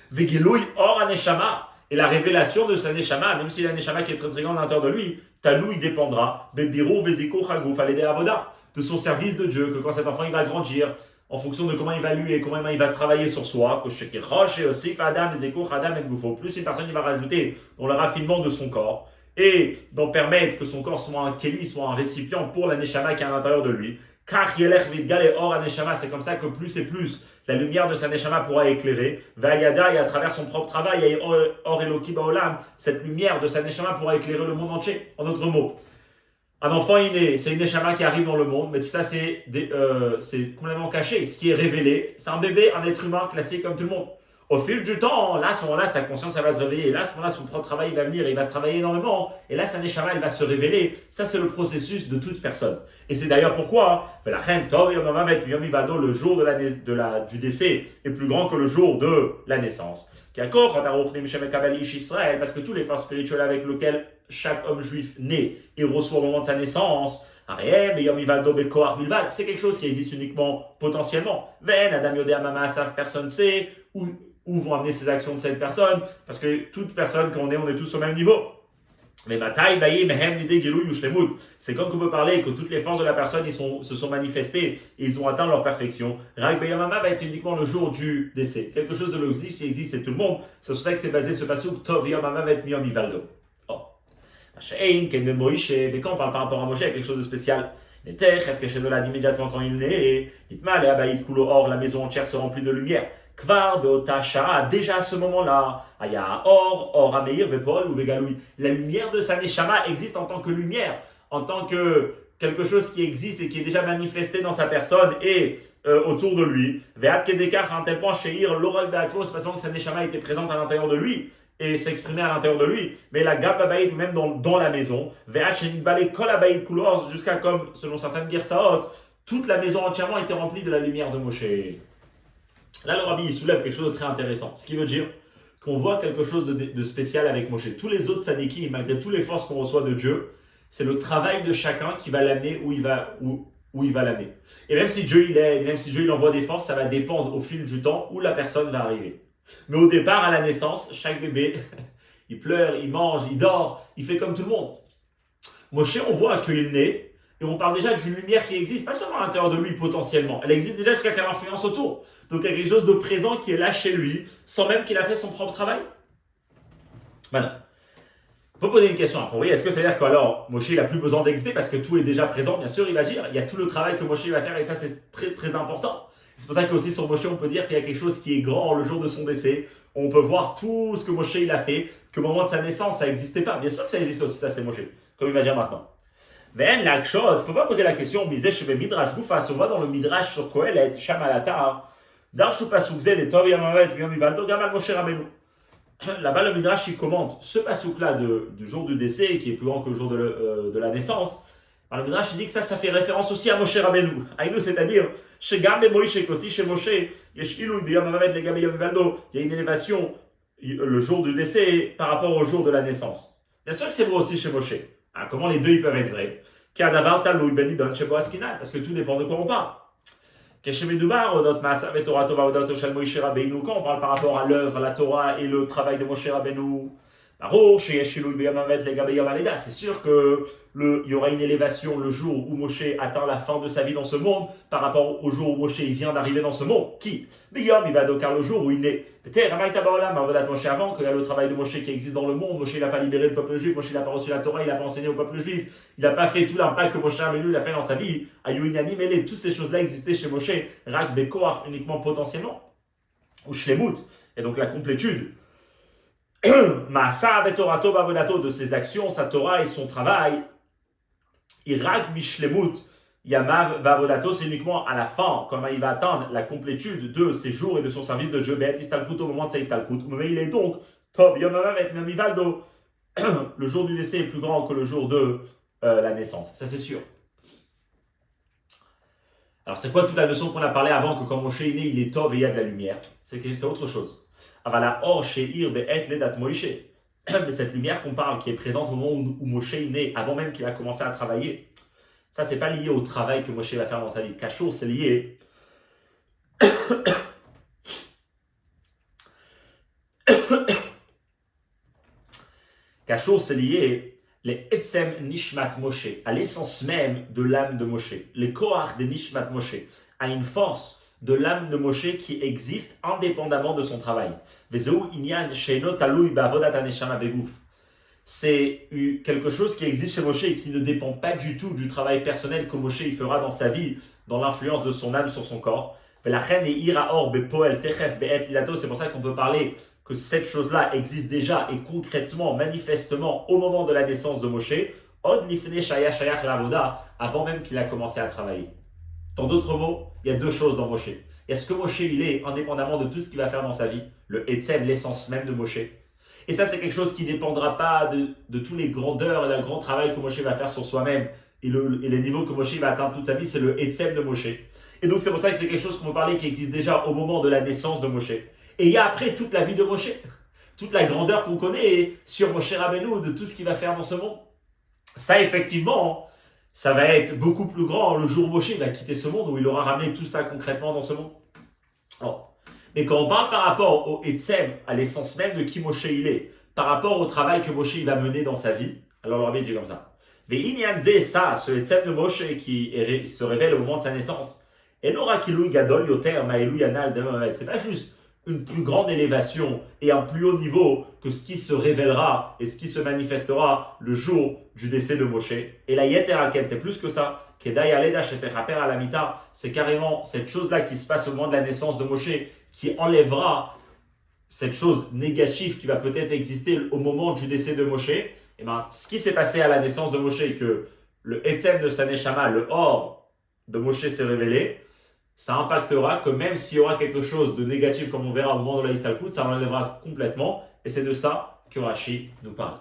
[SPEAKER 1] Vegilouy or a neshama. Et la révélation de sa neshama, même si la neshama qui est très très grande à l'intérieur de lui, talou, il dépendra, bebiro, veziko, chagouf, alédé avoda, de son service de Dieu, que quand cet enfant il va grandir, en fonction de comment il va lui et comment il va travailler sur soi, que chez Kerosh et aussi Adam, Zeko, Adam et Goufo, plus une personne il va rajouter dans le raffinement de son corps et d'en permettre que son corps soit un keli, soit un récipient pour la neshama qui est à l'intérieur de lui. Car Yelech Vidgal et Or Neshama, c'est comme ça que plus et plus la lumière de sa neshama pourra éclairer. Vayada et à travers son propre travail, et Or Eloki Baolam, cette lumière de sa neshama pourra éclairer le monde entier. En d'autres mots, un enfant inné, c'est une neshama qui arrive dans le monde, mais tout ça c'est complètement caché. Ce qui est révélé, c'est un bébé, un être humain classique comme tout le monde. Au fil du temps, là, à ce moment-là, sa conscience, elle va se réveiller. Et là, à ce moment-là, son propre travail, il va venir, il va se travailler énormément. Et là, sa neshama, elle va se révéler. Ça, c'est le processus de toute personne. Et c'est d'ailleurs pourquoi la reine le jour du décès est plus grand que le jour de la naissance. Parce que tous les forces spirituelles avec lesquelles chaque homme juif naît et reçoit au moment de sa naissance, c'est quelque chose qui existe uniquement potentiellement. Personne ne sait où vont amener ces actions de cette personne, parce que toute personne qu'on est, on est tous au même niveau. Mais c'est comme qu'on peut parler que toutes les forces de la personne se sont manifestées et ils ont atteint leur perfection. Rak Beyamama va être uniquement le jour du décès. Quelque chose de logique qui existe, c'est tout le monde. C'est pour ça que c'est basé ce passouk Tov Yamama va être Miyom Ivaldo. Mais quand on parle par rapport à Moshe, il y a quelque chose de spécial. Immédiatement quand il naît, la maison entière se remplit de lumière. Kvar beota sha'a, déjà à ce moment-là, aya or ameir vepol ou vegaloui. La lumière de sa neshama existe en tant que lumière, en tant que quelque chose qui existe et qui est déjà manifesté dans sa personne et autour de lui. Ve'at kedekar, à un tel point, sheir l'orak be'atzmo, c'est pas seulement que sa neshama était présente à l'intérieur de lui et s'exprimait à l'intérieur de lui, mais la gab babaïd, même dans la maison, ve'at shenibale kol abaïd kulor, jusqu'à comme, selon certaines girsaot, toute la maison entièrement était remplie de la lumière de Moshe. Là, le rabbi il soulève quelque chose de très intéressant, ce qui veut dire qu'on voit quelque chose de spécial avec Moshe. Tous les autres tzadikim, malgré toutes les forces qu'on reçoit de Dieu, c'est le travail de chacun qui va l'amener où il va l'amener. Et même si Dieu il aide, même si Dieu il envoie des forces, ça va dépendre au fil du temps où la personne va arriver. Mais au départ, à la naissance, chaque bébé, il pleure, il mange, il dort, il fait comme tout le monde. Moshe, on voit qu'il naît, et on parle déjà d'une lumière qui existe, pas seulement à l'intérieur de lui potentiellement, elle existe déjà jusqu'à qu'elle influence autour. Donc il y a quelque chose de présent qui est là chez lui, sans même qu'il a fait son propre travail. Maintenant, on peut poser une question après. Oui, est-ce que ça veut dire qu'alors Moshe il n'a plus besoin d'exister parce que tout est déjà présent? Bien sûr, il va dire, il y a tout le travail que Moshe va faire et ça c'est très très important. C'est pour ça qu'aussi sur Moshe on peut dire qu'il y a quelque chose qui est grand le jour de son décès. On peut voir tout ce que Moshe il a fait, qu'au moment de sa naissance ça n'existait pas. Bien sûr que ça existe aussi, ça c'est Moshe, comme il va dire maintenant. Mais il ne faut pas poser la question, Midrash Goufas, on voit dans le Midrash sur Kohelet, Shamalatar, Darshu Pasuk Zed et Tov Yamavet, Yamivaldo, Gamal Moshe Rabbeinu. Là-bas, le Midrash il commente ce pasuk-là du jour du décès, qui est plus grand que le jour de la naissance. Alors, le Midrash il dit que ça fait référence aussi à Moshe Rabbeinu. Aïnou, c'est-à-dire, chez Gambe Moïse, aussi chez Moshe, Yesh Ilou, Yamavet, les Gabe Yamivaldo, il y a une élévation le jour du décès par rapport au jour de la naissance. Bien sûr que c'est vrai aussi chez Moshe. Alors, comment les deux ils peuvent être vrais? Parce que tout dépend de quoi on parle. Quand on parle par rapport à l'œuvre, à la Torah et le travail de Moshe Rabbeinu, c'est sûr qu'il y aura une élévation le jour où Moshe atteint la fin de sa vie dans ce monde par rapport au jour où Moshe vient d'arriver dans ce monde. Qui? Il va donc le jour où il est. Avant qu'il y a le travail de Moshe qui existe dans le monde, Moshe n'a pas libéré le peuple juif, Moshe n'a pas reçu la Torah, il n'a pas enseigné au peuple juif, il n'a pas fait tout l'impact que Moshe Rabbeinu a fait dans sa vie. Toutes ces choses-là existaient chez Moshe, Rak Bekoach uniquement potentiellement, ou Shlemut, et donc la complétude. Maasa vetorato bavodato de ses actions, sa Torah et son travail. Irak bishlemut yamav vavodato, c'est uniquement à la fin, quand il va atteindre la complétude de ses jours et de son service de Dieu. Bet istalkut au moment de sa istalkut. Mais il est donc tov yamav et mamivaldo. Le jour du décès est plus grand que le jour de la naissance. Ça c'est sûr. Alors c'est quoi toute la leçon qu'on a parlé avant que quand Moshe est né, il est tov et il y a de la lumière? C'est autre chose. Mais cette lumière qu'on parle, qui est présente au moment où Moshe est né, avant même qu'il a commencé à travailler, ça c'est pas lié au travail que Moshe va faire dans sa vie. Kashour, c'est lié. Kashour, c'est lié les Etzem Nishmat Moshe, à l'essence même de l'âme de Moshe, les Koach de Nishmat Moshe, à une force de l'âme de Moshe qui existe indépendamment de son travail. C'est quelque chose qui existe chez Moshe et qui ne dépend pas du tout du travail personnel que Moshe il fera dans sa vie, dans l'influence de son âme sur son corps. C'est pour ça qu'on peut parler que cette chose-là existe déjà et concrètement, manifestement, au moment de la naissance de Moshe, avant même qu'il a commencé à travailler. Dans d'autres mots, il y a deux choses dans Moshe. Il y a ce que Moshe il est, indépendamment de tout ce qu'il va faire dans sa vie, le Etzem, l'essence même de Moshe. Et ça, c'est quelque chose qui ne dépendra pas de tous les grandeurs et le grand travail que Moshe va faire sur soi-même et les niveaux que Moshe va atteindre toute sa vie, c'est le Etzem de Moshe. Et donc, c'est pour ça que c'est quelque chose qu'on peut parler qui existe déjà au moment de la naissance de Moshe. Et il y a après toute la vie de Moshe, toute la grandeur qu'on connaît sur Moshe Rabbeinu, de tout ce qu'il va faire dans ce monde. Ça, effectivement, ça va être beaucoup plus grand le jour où Moshe va quitter ce monde, où il aura ramené tout ça concrètement dans ce monde. Alors, mais quand on parle par rapport au Etzem, à l'essence même de qui Moshe il est, par rapport au travail que Moshe il va mener dans sa vie, alors le rabbi dit comme ça. Ve'inyanze ça, ce Etzem de Moshe qui se révèle au moment de sa naissance, enora kilui gadol yoter ma'elui anal demavet. C'est pas juste une plus grande élévation et un plus haut niveau que ce qui se révélera et ce qui se manifestera le jour du décès de Moshe. Et la yeter alken, c'est plus que ça. Kedai aleda sheter haper alamita, c'est carrément cette chose-là qui se passe au moment de la naissance de Moshe qui enlèvera cette chose négative qui va peut-être exister au moment du décès de Moshe. Et ben, ce qui s'est passé à la naissance de Moshe, que le Etzem de sa Neshama, le Or de Moshe s'est révélé, ça impactera que même s'il y aura quelque chose de négatif, comme on verra au moment de la Histalkut, ça l'enlèvera complètement. Et c'est de ça que Rashi nous parle.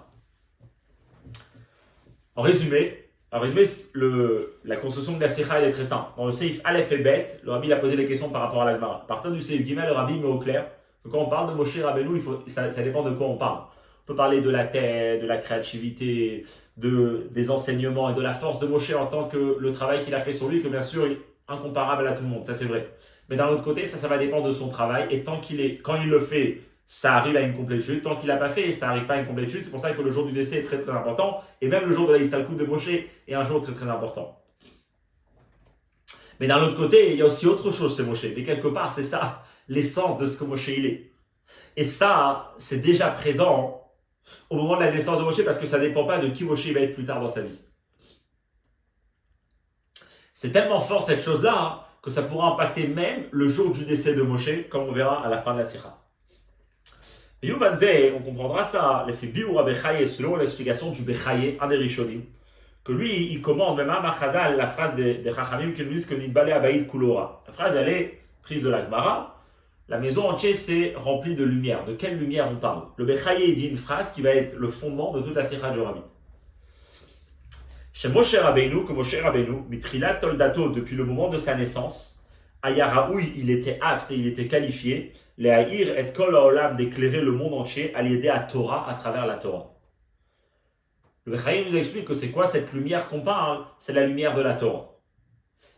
[SPEAKER 1] En résumé, la construction de la Sikha, elle est très simple. Dans le Seif Aleph et Bet, le Rabbi a posé des questions par rapport à la Gemara. À partir du Seif Gimel, le Rabbi met au clair que quand on parle de Moshe Rabbeinu, ça dépend de quoi on parle. On peut parler de la tête, de la créativité, des enseignements et de la force de Moshe en tant que le travail qu'il a fait sur lui, que bien sûr, est incomparable à tout le monde, ça c'est vrai. Mais d'un autre côté, ça va dépendre de son travail. Et quand il le fait, ça arrive à une complétude. Tant qu'il n'a pas fait, ça n'arrive pas à une complétude. C'est pour ça que le jour du décès est très très important. Et même le jour de la Histalkut de Moshe est un jour très très important. Mais d'un autre côté, il y a aussi autre chose chez Moshe. Mais quelque part, c'est ça, l'essence de ce que Moshe il est. Et ça, c'est déjà présent au moment de la naissance de Moshe parce que ça ne dépend pas de qui Moshe va être plus tard dans sa vie. C'est tellement fort cette chose-là que ça pourra impacter même le jour du décès de Moshe, comme on verra à la fin de la Sikha. On comprendra ça, l'effet Biura Bechaye, selon l'explication du Bechaye, un des Rishonim, que lui, il commande même à Machazal la phrase des Chachamim qui nous disent que Nidbale Abaïd Kulora. La phrase, elle est prise de la Gemara. La maison entière s'est remplie de lumière. De quelle lumière on parle? Le Bechaye dit une phrase qui va être le fondement de toute la Sikha du Rabbi. Chez Moshe Rabbeinu, que Moshe Rabbeinu, Mitrilat Toldato, depuis le moment de sa naissance, Ayaraoui, il était apte et il était qualifié, les Haïr et Kol Haolam, d'éclairer le monde entier à l'aider à Torah, à travers la Torah. Le Bechaye nous explique que c'est quoi cette lumière qu'on parle? C'est la lumière de la Torah.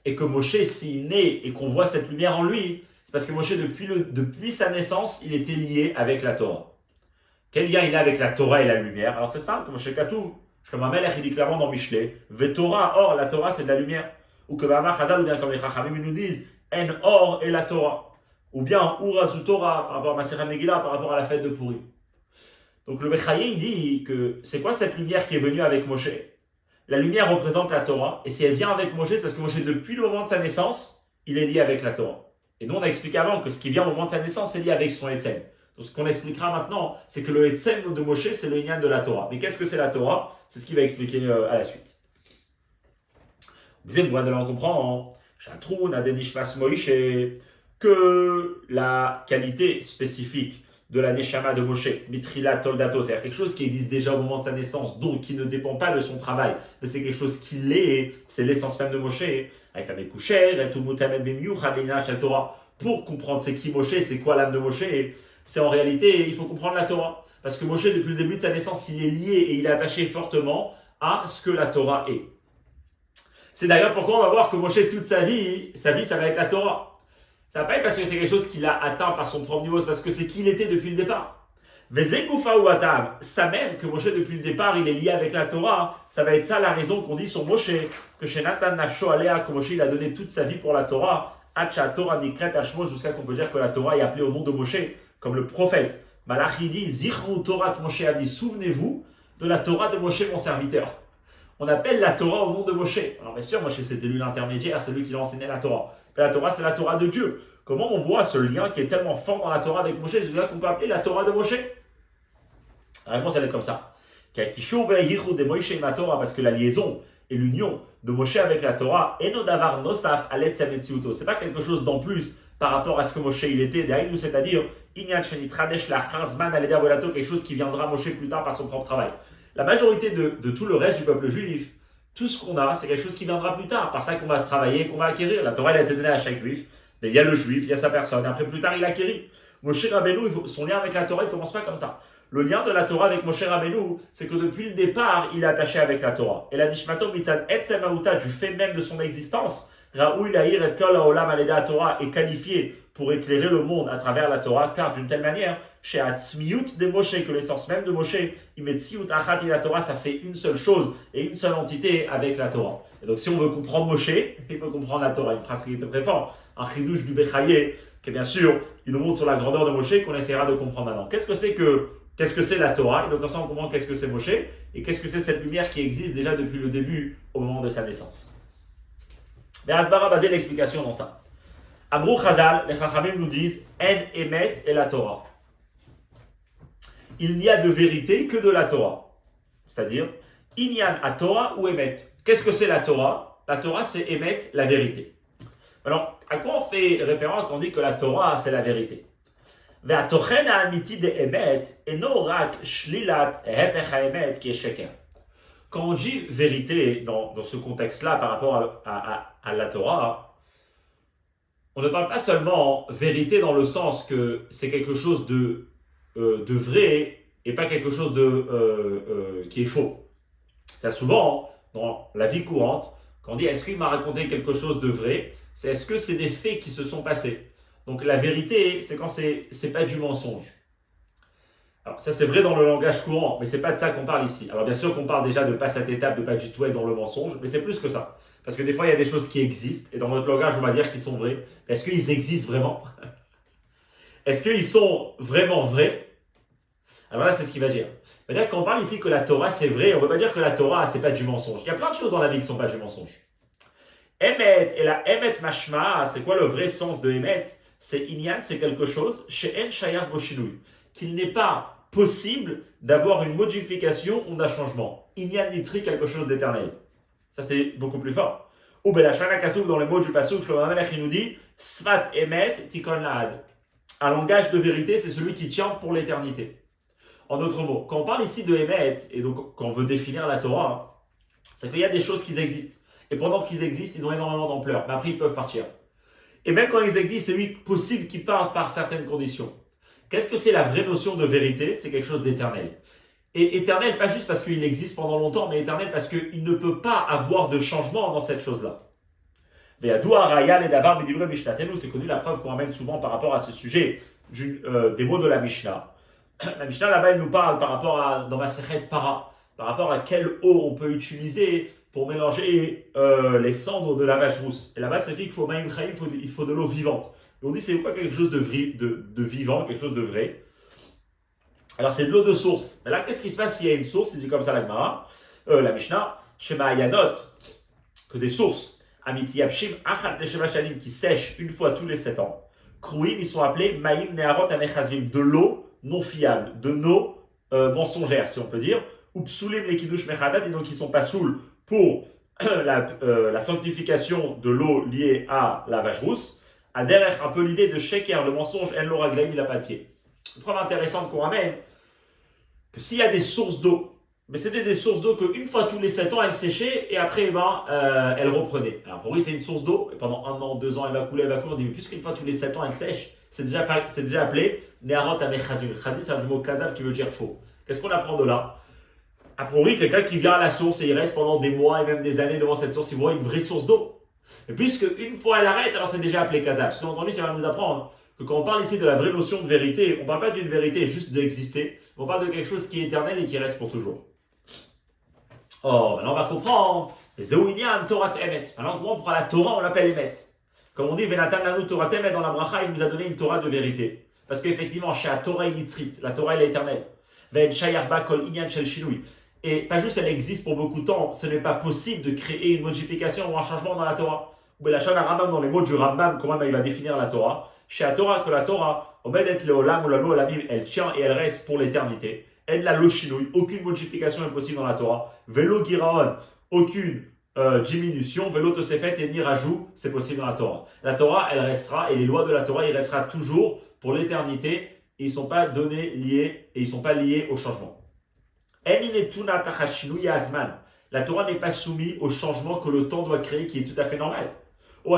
[SPEAKER 1] Et que Moshe, s'il naît et qu'on voit cette lumière en lui, c'est parce que Moshe, depuis sa naissance, il était lié avec la Torah. Quel lien il a avec la Torah et la lumière? Alors c'est simple, comme Moshe Katou, comme Amelech, il dit clairement dans Michelet, Vetorah, or, la Torah, c'est de la lumière. Ou que Bahama Chazal, ou bien comme les Chachamim nous disent, En or et la Torah. Ou bien Urazu Torah, par rapport à Maseret Megillah, par rapport à la fête de Purim. Donc le Bechaye, il dit que c'est quoi cette lumière qui est venue avec Moshe? La lumière représente la Torah, et si elle vient avec Moshe, c'est parce que Moshe, depuis le moment de sa naissance, il est lié avec la Torah. Et nous, on a expliqué avant que ce qui vient au moment de sa naissance, c'est lié avec son Etzem. Donc ce qu'on expliquera maintenant, c'est que le Etzem de Moshe, c'est le Inyan de la Torah. Mais qu'est-ce que c'est la Torah? C'est ce qu'il va expliquer à la suite. Vous êtes besoin de l'en comprendre. Shatroun, Adenishmas Moïse, que la qualité spécifique de la Neshama de Moshe, Mitrila Toldato, c'est-à-dire quelque chose qui existe déjà au moment de sa naissance, donc qui ne dépend pas de son travail, mais c'est quelque chose qui l'est, c'est l'essence même de Moshe. Pour comprendre c'est qui Moshe, c'est quoi l'âme de Moshe, c'est en réalité, il faut comprendre la Torah. Parce que Moshe, depuis le début de sa naissance, il est lié et il est attaché fortement à ce que la Torah est. C'est d'ailleurs pourquoi on va voir que Moshe, toute sa vie, ça va être la Torah. Ça va pas être parce que c'est quelque chose qu'il a atteint par son propre niveau, c'est parce que c'est qui il était depuis le départ. Vezekufa ou atam, ça même que Moshe depuis le départ il est lié avec la Torah, ça va être ça la raison qu'on dit sur Moshe, que chez Nathan Nafsho Alea, que Moshe il a donné toute sa vie pour la Torah, Hacha Torah Nikret Hashmo, jusqu'à qu'on peut dire que la Torah est appelée au nom de Moshe, comme le prophète. Malachi dit, Zichru Torah Moshe a dit, souvenez-vous de la Torah de Moshe mon serviteur. On appelle la Torah au nom de Moshe. Alors bien sûr, Moshe c'était lui l'intermédiaire, c'est lui qui a enseigné la Torah. Mais la Torah, c'est la Torah de Dieu. Comment on voit ce lien qui est tellement fort dans la Torah avec Moshe, c'est là qu'on peut appeler la Torah de Moshe? La réponse, elle est comme ça. Parce que la liaison et l'union de Moshe avec la Torah, enodavar nosaf aletzametziuto. C'est pas quelque chose d'en plus par rapport à ce que Moshe il était, c'est-à-dire quelque chose qui viendra Moshe plus tard par son propre travail. La majorité de tout le reste du peuple juif, tout ce qu'on a, c'est quelque chose qui viendra plus tard, par ça qu'on va se travailler, qu'on va acquérir. La Torah elle a été donnée à chaque juif, mais il y a le juif, il y a sa personne, après plus tard il acquérit. Moshe Rabbeinu, son lien avec la Torah, il ne commence pas comme ça. Le lien de la Torah avec Moshe Rabbeinu, c'est que depuis le départ, il est attaché avec la Torah. Et la Nishmato Mitzad Etzem Aouta, du fait même de son existence, Raoui Lahir et Kol Haolam Aleda Torah est qualifié pour éclairer le monde à travers la Torah, car d'une telle manière, chez Atzmiut de Moshe, que l'essence même de Moshe, Imetziut Achat et la Torah, ça fait une seule chose et une seule entité avec la Torah. Et donc si on veut comprendre Moshe, il faut comprendre la Torah. Une phrase qui était très forte, un chidouche du Bechaye, qui bien sûr, il nous montre sur la grandeur de Moshe, qu'on essaiera de comprendre maintenant. Qu'est-ce que c'est la Torah? Et donc comme ça on comprend qu'est-ce que c'est Moshe, et qu'est-ce que c'est cette lumière qui existe déjà depuis le début, au moment de sa naissance. Mais Asbara a basé l'explication dans ça. Amrou Chazal, les Chachamim nous disent En Emet et la Torah. Il n'y a de vérité que de la Torah. C'est-à-dire, Inyan à Torah ou Emet. Qu'est-ce que c'est la Torah? La Torah, c'est Emet, la vérité. Alors, à quoi on fait référence quand on dit que la Torah, c'est la vérité? והתוכן האמיתי דאמת אינו רק שלילת ההפך האמת qui est שקר. Quand on dit vérité dans ce contexte-là par rapport à la Torah, on ne parle pas seulement vérité dans le sens que c'est quelque chose de vrai et pas quelque chose qui est faux. C'est souvent, dans la vie courante, quand on dit est-ce qu'il m'a raconté quelque chose de vrai, c'est est-ce que c'est des faits qui se sont passés. Donc la vérité, c'est quand c'est pas du mensonge. Alors ça c'est vrai dans le langage courant, mais c'est pas de ça qu'on parle ici. Alors bien sûr qu'on parle déjà de pas cette étape, de pas du tout être dans le mensonge, mais c'est plus que ça. Parce que des fois il y a des choses qui existent, et dans notre langage on va dire qu'ils sont vrais. Est-ce qu'ils existent vraiment? Est-ce qu'ils sont vraiment vrais? Alors là c'est ce qu'il va dire. Il va dire qu'on parle ici que la Torah c'est vrai, on ne veut pas dire que la Torah c'est pas du mensonge. Il y a plein de choses dans la vie qui sont pas du mensonge. Emet, et la Emet mashma, c'est quoi le vrai sens de Emet? C'est Inyan, c'est quelque chose, chez En Shayar Boshinui, qu'il n'est pas possible d'avoir une modification ou d'un changement. Inyan Nitri, quelque chose d'éternel. Ça c'est beaucoup plus fort. Ou Belashana Katouf, dans les mots du Passouk, Shlomo HaMelech, il nous dit Sfat Emet Tikon Laad. Un langage de vérité, c'est celui qui tient pour l'éternité. En d'autres mots, quand on parle ici de Emet, et donc quand on veut définir la Torah, c'est qu'il y a des choses qui existent. Et pendant qu'ils existent, ils ont énormément d'ampleur. Mais après, ils peuvent partir. Et même quand ils existent, c'est lui possible qu'ils partent par certaines conditions. Qu'est-ce que c'est la vraie notion de vérité? C'est quelque chose d'éternel. Et éternel, pas juste parce qu'il existe pendant longtemps, mais éternel parce qu'il ne peut pas avoir de changement dans cette chose-là. C'est connu la preuve qu'on ramène souvent par rapport à ce sujet des mots de la Mishnah. La Mishnah là-bas, elle nous parle par rapport à, dans ma Sechet Para, par rapport à quelle eau on peut utiliser pour mélanger les cendres de la vache rousse. Et là-bas, c'est écrit qu'il faut il faut de l'eau vivante. Et on dit c'est quoi quelque chose de vivant, quelque chose de vrai. Alors c'est de l'eau de source. Mais là, qu'est-ce qui se passe s'il y a une source? Il dit comme ça la Gemara, la Mishnah, Shema Ayanot, que des sources, Amiti Yabshim, Achat Neshema Shalim, qui sèchent une fois tous les 7 ans. Krouim, ils sont appelés Maïm Neharot Amechazvim, de l'eau non fiable, de l'eau mensongère, si on peut dire. Ou Psulim Lekidush Mechadat, et donc ils ne sont pas saouls pour la sanctification de l'eau liée à la vache rousse. À derrière un peu l'idée de Sheker, le mensonge, El Loraglaim, il n'a pas de pied. Une preuve intéressante qu'on ramène, que s'il y a des sources d'eau, mais c'était des sources d'eau qu'une fois tous les 7 ans, elles séchaient et après, elles reprenaient. Alors pour lui, c'est une source d'eau, et pendant 1 an, 2 ans, elle va couler. On dit, mais puisqu'une fois tous les 7 ans, elle sèche, c'est déjà appelé Neharot Amechazim. Chazim, c'est un mot kazav qui veut dire faux. Qu'est-ce qu'on apprend de là? A priori, quelqu'un qui vient à la source et il reste pendant des mois et même des années devant cette source, il voit une vraie source d'eau. Et puisque une fois elle arrête, alors c'est déjà appelé kazav. Sous-entendu, ça va nous apprendre que quand on parle ici de la vraie notion de vérité, on ne parle pas d'une vérité juste d'exister, on parle de quelque chose qui est éternel et qui reste pour toujours. Oh, maintenant on va comprendre. Zéouinian Torah Emet. Alors comment on prend la Torah, on l'appelle Emet. Comme on dit, Venatan Lanu Torah Emet dans la bracha, il nous a donné une Torah de vérité. Parce qu'effectivement, chez la Torah Initzrit, la Torah elle est éternelle. Ven Shayarba Kol Inyan Shel Shinui. Et pas juste elle existe pour beaucoup de temps, ce n'est pas possible de créer une modification ou un changement dans la Torah. Ou la Shana Rambam, dans les mots du Rambam, comment il va définir la Torah. Chez la Torah, que la Torah, Omedet Leolam ou la Lo Olamim, elle tient et elle reste pour l'éternité. Elle la Loshinui, aucune modification est possible dans la Torah. Velo Giraon, aucune diminution. Velo Tosefet et ni rajout, c'est possible dans la Torah. La Torah, elle restera, et les lois de la Torah, il restera toujours pour l'éternité. Et ils ne sont pas liés, et ils ne sont pas liés au changement. La Torah n'est pas soumise au changement que le temps doit créer, qui est tout à fait normal. Ou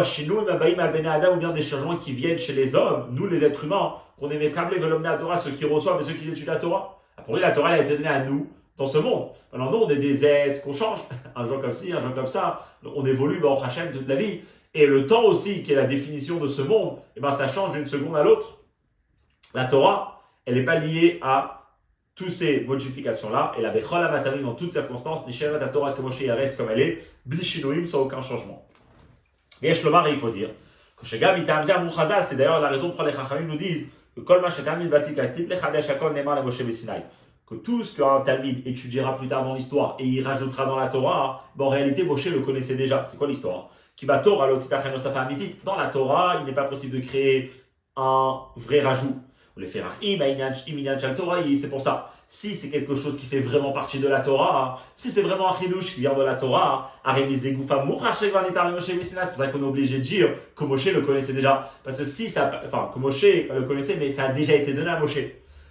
[SPEAKER 1] bien des changements qui viennent chez les hommes, nous les êtres humains, qu'on est câblés veulent la Torah, ceux qui reçoivent et ceux qui étudient la Torah. Pour lui, la Torah elle a été donnée à nous, dans ce monde. Alors nous, on est des êtres qu'on change, un jour comme ci, un jour comme ça, on évolue au Hachem toute la vie. Et le temps aussi, qui est la définition de ce monde, ça change d'une seconde à l'autre. La Torah, elle n'est pas liée à toutes ces modifications-là, et la Bechol HaMatzavim dans toutes circonstances, Nisheret HaTorah Kemoshe reste comme elle est, Bli Shinoim, sans aucun changement. Et Shlomar, il faut dire que chez Gabi Tamzer Mouchazal, c'est d'ailleurs la raison pour laquelle les Chachamim nous disent que Kol Mashetamid Vatikatit Lechadesh Hakol Neymar Moshe Besinaï, que tout ce qu'un Talmid étudiera plus tard dans l'histoire et il rajoutera dans la Torah, en réalité Moshe le connaissait déjà. C'est quoi l'histoire? Dans la Torah, il n'est pas possible de créer un vrai rajout. C'est pour ça. Si c'est quelque chose qui fait vraiment partie de la Torah, si c'est vraiment un chidouche qui vient de la Torah, c'est pour ça qu'on est obligé de dire que Moshe le connaissait déjà. Parce que si ça, enfin, que Moshe le connaissait, mais ça a déjà été donné à Moshe.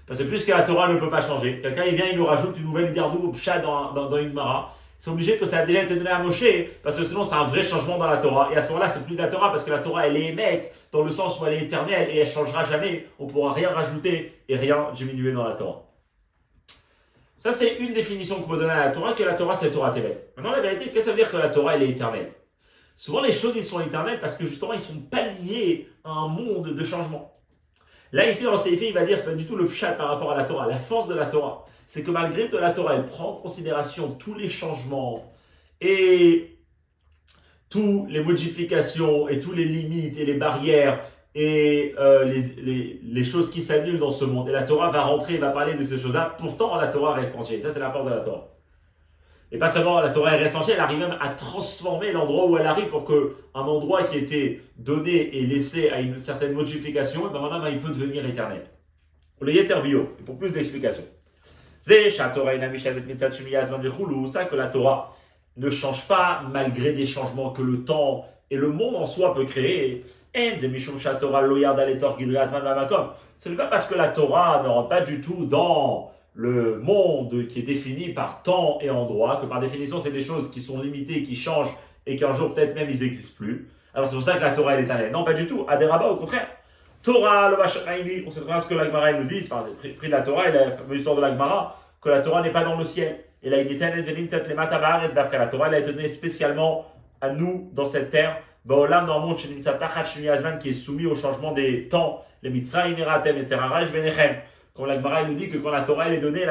[SPEAKER 1] Parce que puisque la Torah ne peut pas changer, quelqu'un il vient, il nous rajoute une nouvelle gardou pshat dans une mara, c'est obligé que ça a déjà été donné à Moshe, parce que sinon c'est un vrai changement dans la Torah. Et à ce moment-là, c'est plus de la Torah, parce que la Torah elle est émette, dans le sens où elle est éternelle, et elle ne changera jamais. On ne pourra rien rajouter et rien diminuer dans la Torah. Ça, c'est une définition qu'on peut donner à la Torah, que la Torah, c'est Torah Tevet. Maintenant, la vérité, qu'est-ce que ça veut dire que la Torah, elle est éternelle? Souvent, les choses, ils sont éternelles parce que justement, ils ne sont pas liés à un monde de changement. Là, ici, dans le Seifé, il va dire, ce n'est pas du tout le pshat par rapport à la Torah. La force de la Torah, c'est que malgré que la Torah, elle prend en considération tous les changements et toutes les modifications et toutes les limites et les barrières et les choses qui s'annulent dans ce monde. Et la Torah va rentrer, va parler de ces choses-là. Pourtant, la Torah reste entière. Ça, c'est la force de la Torah. Et pas seulement la Torah reste entière, elle arrive même à transformer l'endroit où elle arrive pour qu'un endroit qui était donné et laissé à une certaine modification, ben maintenant, il peut devenir éternel. Le Yeter Bio, pour plus d'explications. C'est ça que la Torah ne change pas malgré des changements que le temps et le monde en soi peut créer. Ce n'est pas parce que la Torah ne rentre pas du tout dans le monde qui est défini par temps et endroit, que par définition c'est des choses qui sont limitées, qui changent et qu'un jour peut-être même ils n'existent plus. Alors c'est pour ça que la Torah elle est éternelle. Non, pas du tout. À des rabats, au contraire. Torah, le Vashamaïmi, on sait très bien ce que la Gemara nous dit, enfin, pris de la Torah et la fameuse histoire de la Gemara, que la Torah n'est pas dans le ciel. Et là, il est éternel, d'après la Torah, elle a été donnée spécialement à nous dans cette terre. Baolam, dans le monde, qui est soumis au changement des temps, les Mitzrayim, Eratem, etc. Quand la Gemara nous dit que quand la Torah elle est donnée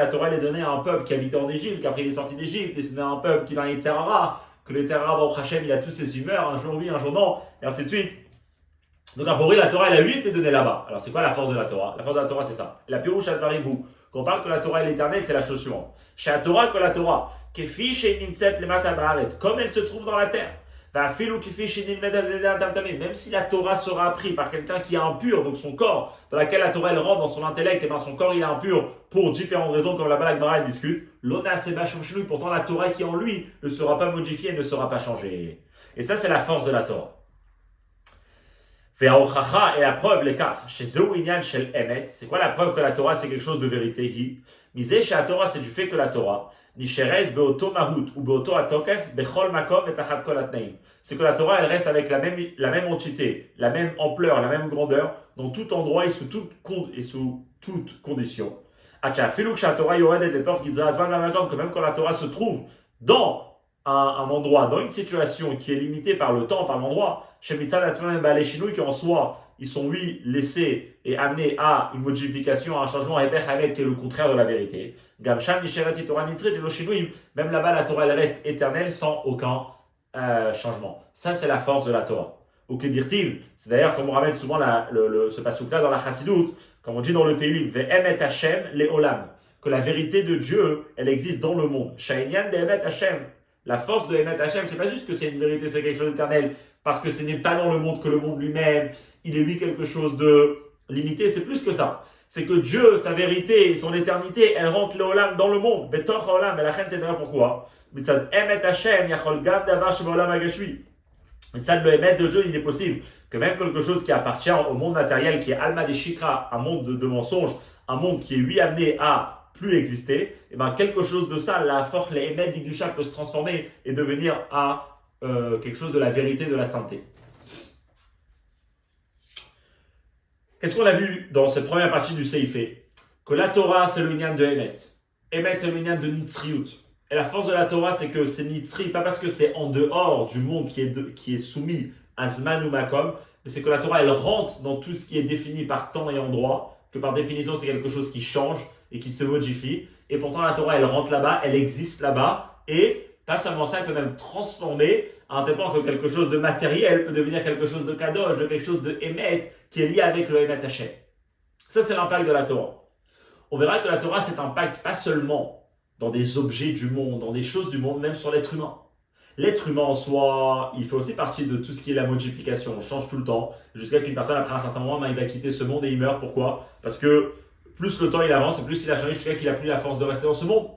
[SPEAKER 1] à un peuple qui habitait en Égypte, qu'après il est sorti d'Égypte, et c'est un peuple qui est dans les Tzerara, que le Tzerara, Baruch Hashem, il a tous ses humeurs, un jour oui, un jour non, et ainsi de suite. Donc, a priori, la Torah, elle a lui été donnée là-bas. Alors, c'est quoi la force de la Torah? La force de la Torah, c'est ça. La Pirouche Advaribou. Quand on parle que la Torah est l'éternelle, c'est la chose suivante. Chez la Torah, que la Torah, comme elle se trouve dans la terre. Même si la Torah sera apprise par quelqu'un qui est impur, donc son corps, dans laquelle la Torah elle rentre dans son intellect, et bien son corps il est impur pour différentes raisons, comme là-bas la Gemara elle discute. Pourtant la Torah qui est en lui ne sera pas modifiée, ne sera pas changée. Et ça, c'est la force de la Torah. Et la preuve, les quatre. C'est quoi la preuve que la Torah c'est quelque chose de vérité? Misé chez la Torah, c'est du fait que la Torah, c'est que la Torah elle reste avec la même entité, la même ampleur, la même grandeur, dans tout endroit et sous toute condition. Que même quand la Torah se trouve dans un endroit, dans une situation qui est limitée par le temps, par l'endroit, qui en soi, ils sont lui laissés et amenés à une modification, à un changement, qui est le contraire de la vérité. Même là-bas, la Torah elle reste éternelle sans aucun changement. Ça, c'est la force de la Torah. Ou que dire-t-il? C'est d'ailleurs comme on ramène souvent ce passouk-là dans la Chassidoute, comme on dit dans le Teilim, Ve'emet Hashem le'olam, que la vérité de Dieu, elle existe dans le monde. Sha'inyan de'emet Hashem. La force de Emet Hashem, c'est pas juste que c'est une vérité, c'est quelque chose d'éternel, parce que ce n'est pas dans le monde que le monde lui-même, il est lui quelque chose de limité, c'est plus que ça. C'est que Dieu, sa vérité et son éternité, elle rentre l'olam dans le monde. Betor olam, mais la reine, c'est d'ailleurs pourquoi. Mitzad Emet Hashem, yachol gam davar shebaolam agashvi. Mitzad le Emet de Dieu, il est possible que même quelque chose qui appartient au monde matériel, qui est Alma de Shikra, un monde de mensonges, un monde qui est lui amené à plus exister, et bien quelque chose de ça, la force, les émettes d'Idusha peut se transformer et devenir à quelque chose de la vérité, de la sainteté. Qu'est-ce qu'on a vu dans cette première partie du Seifé? Que la Torah, c'est le Inyan de Emet. Emet, c'est le Inyan de Nitzriut. Et la force de la Torah, c'est que c'est Nitzri, pas parce que c'est en dehors du monde qui est soumis à Zman ou Makom, mais c'est que la Torah, elle rentre dans tout ce qui est défini par temps et endroit, que par définition, c'est quelque chose qui change et qui se modifie. Et pourtant, la Torah, elle rentre là-bas, elle existe là-bas, et pas seulement ça, elle peut même transformer à un tel point que quelque chose de matériel peut devenir quelque chose de kadosh, de quelque chose de émet, qui est lié avec le Emet Hashem. Ça, c'est l'impact de la Torah. On verra que la Torah, c'est un impact pas seulement dans des objets du monde, dans des choses du monde, même sur l'être humain. L'être humain en soi, il fait aussi partie de tout ce qui est la modification. On change tout le temps, jusqu'à qu'une personne, après un certain moment, il va quitter ce monde et il meurt. Pourquoi? Parce que plus le temps il avance, et plus il a changé, jusqu'à qu'il n'a plus la force de rester dans ce monde.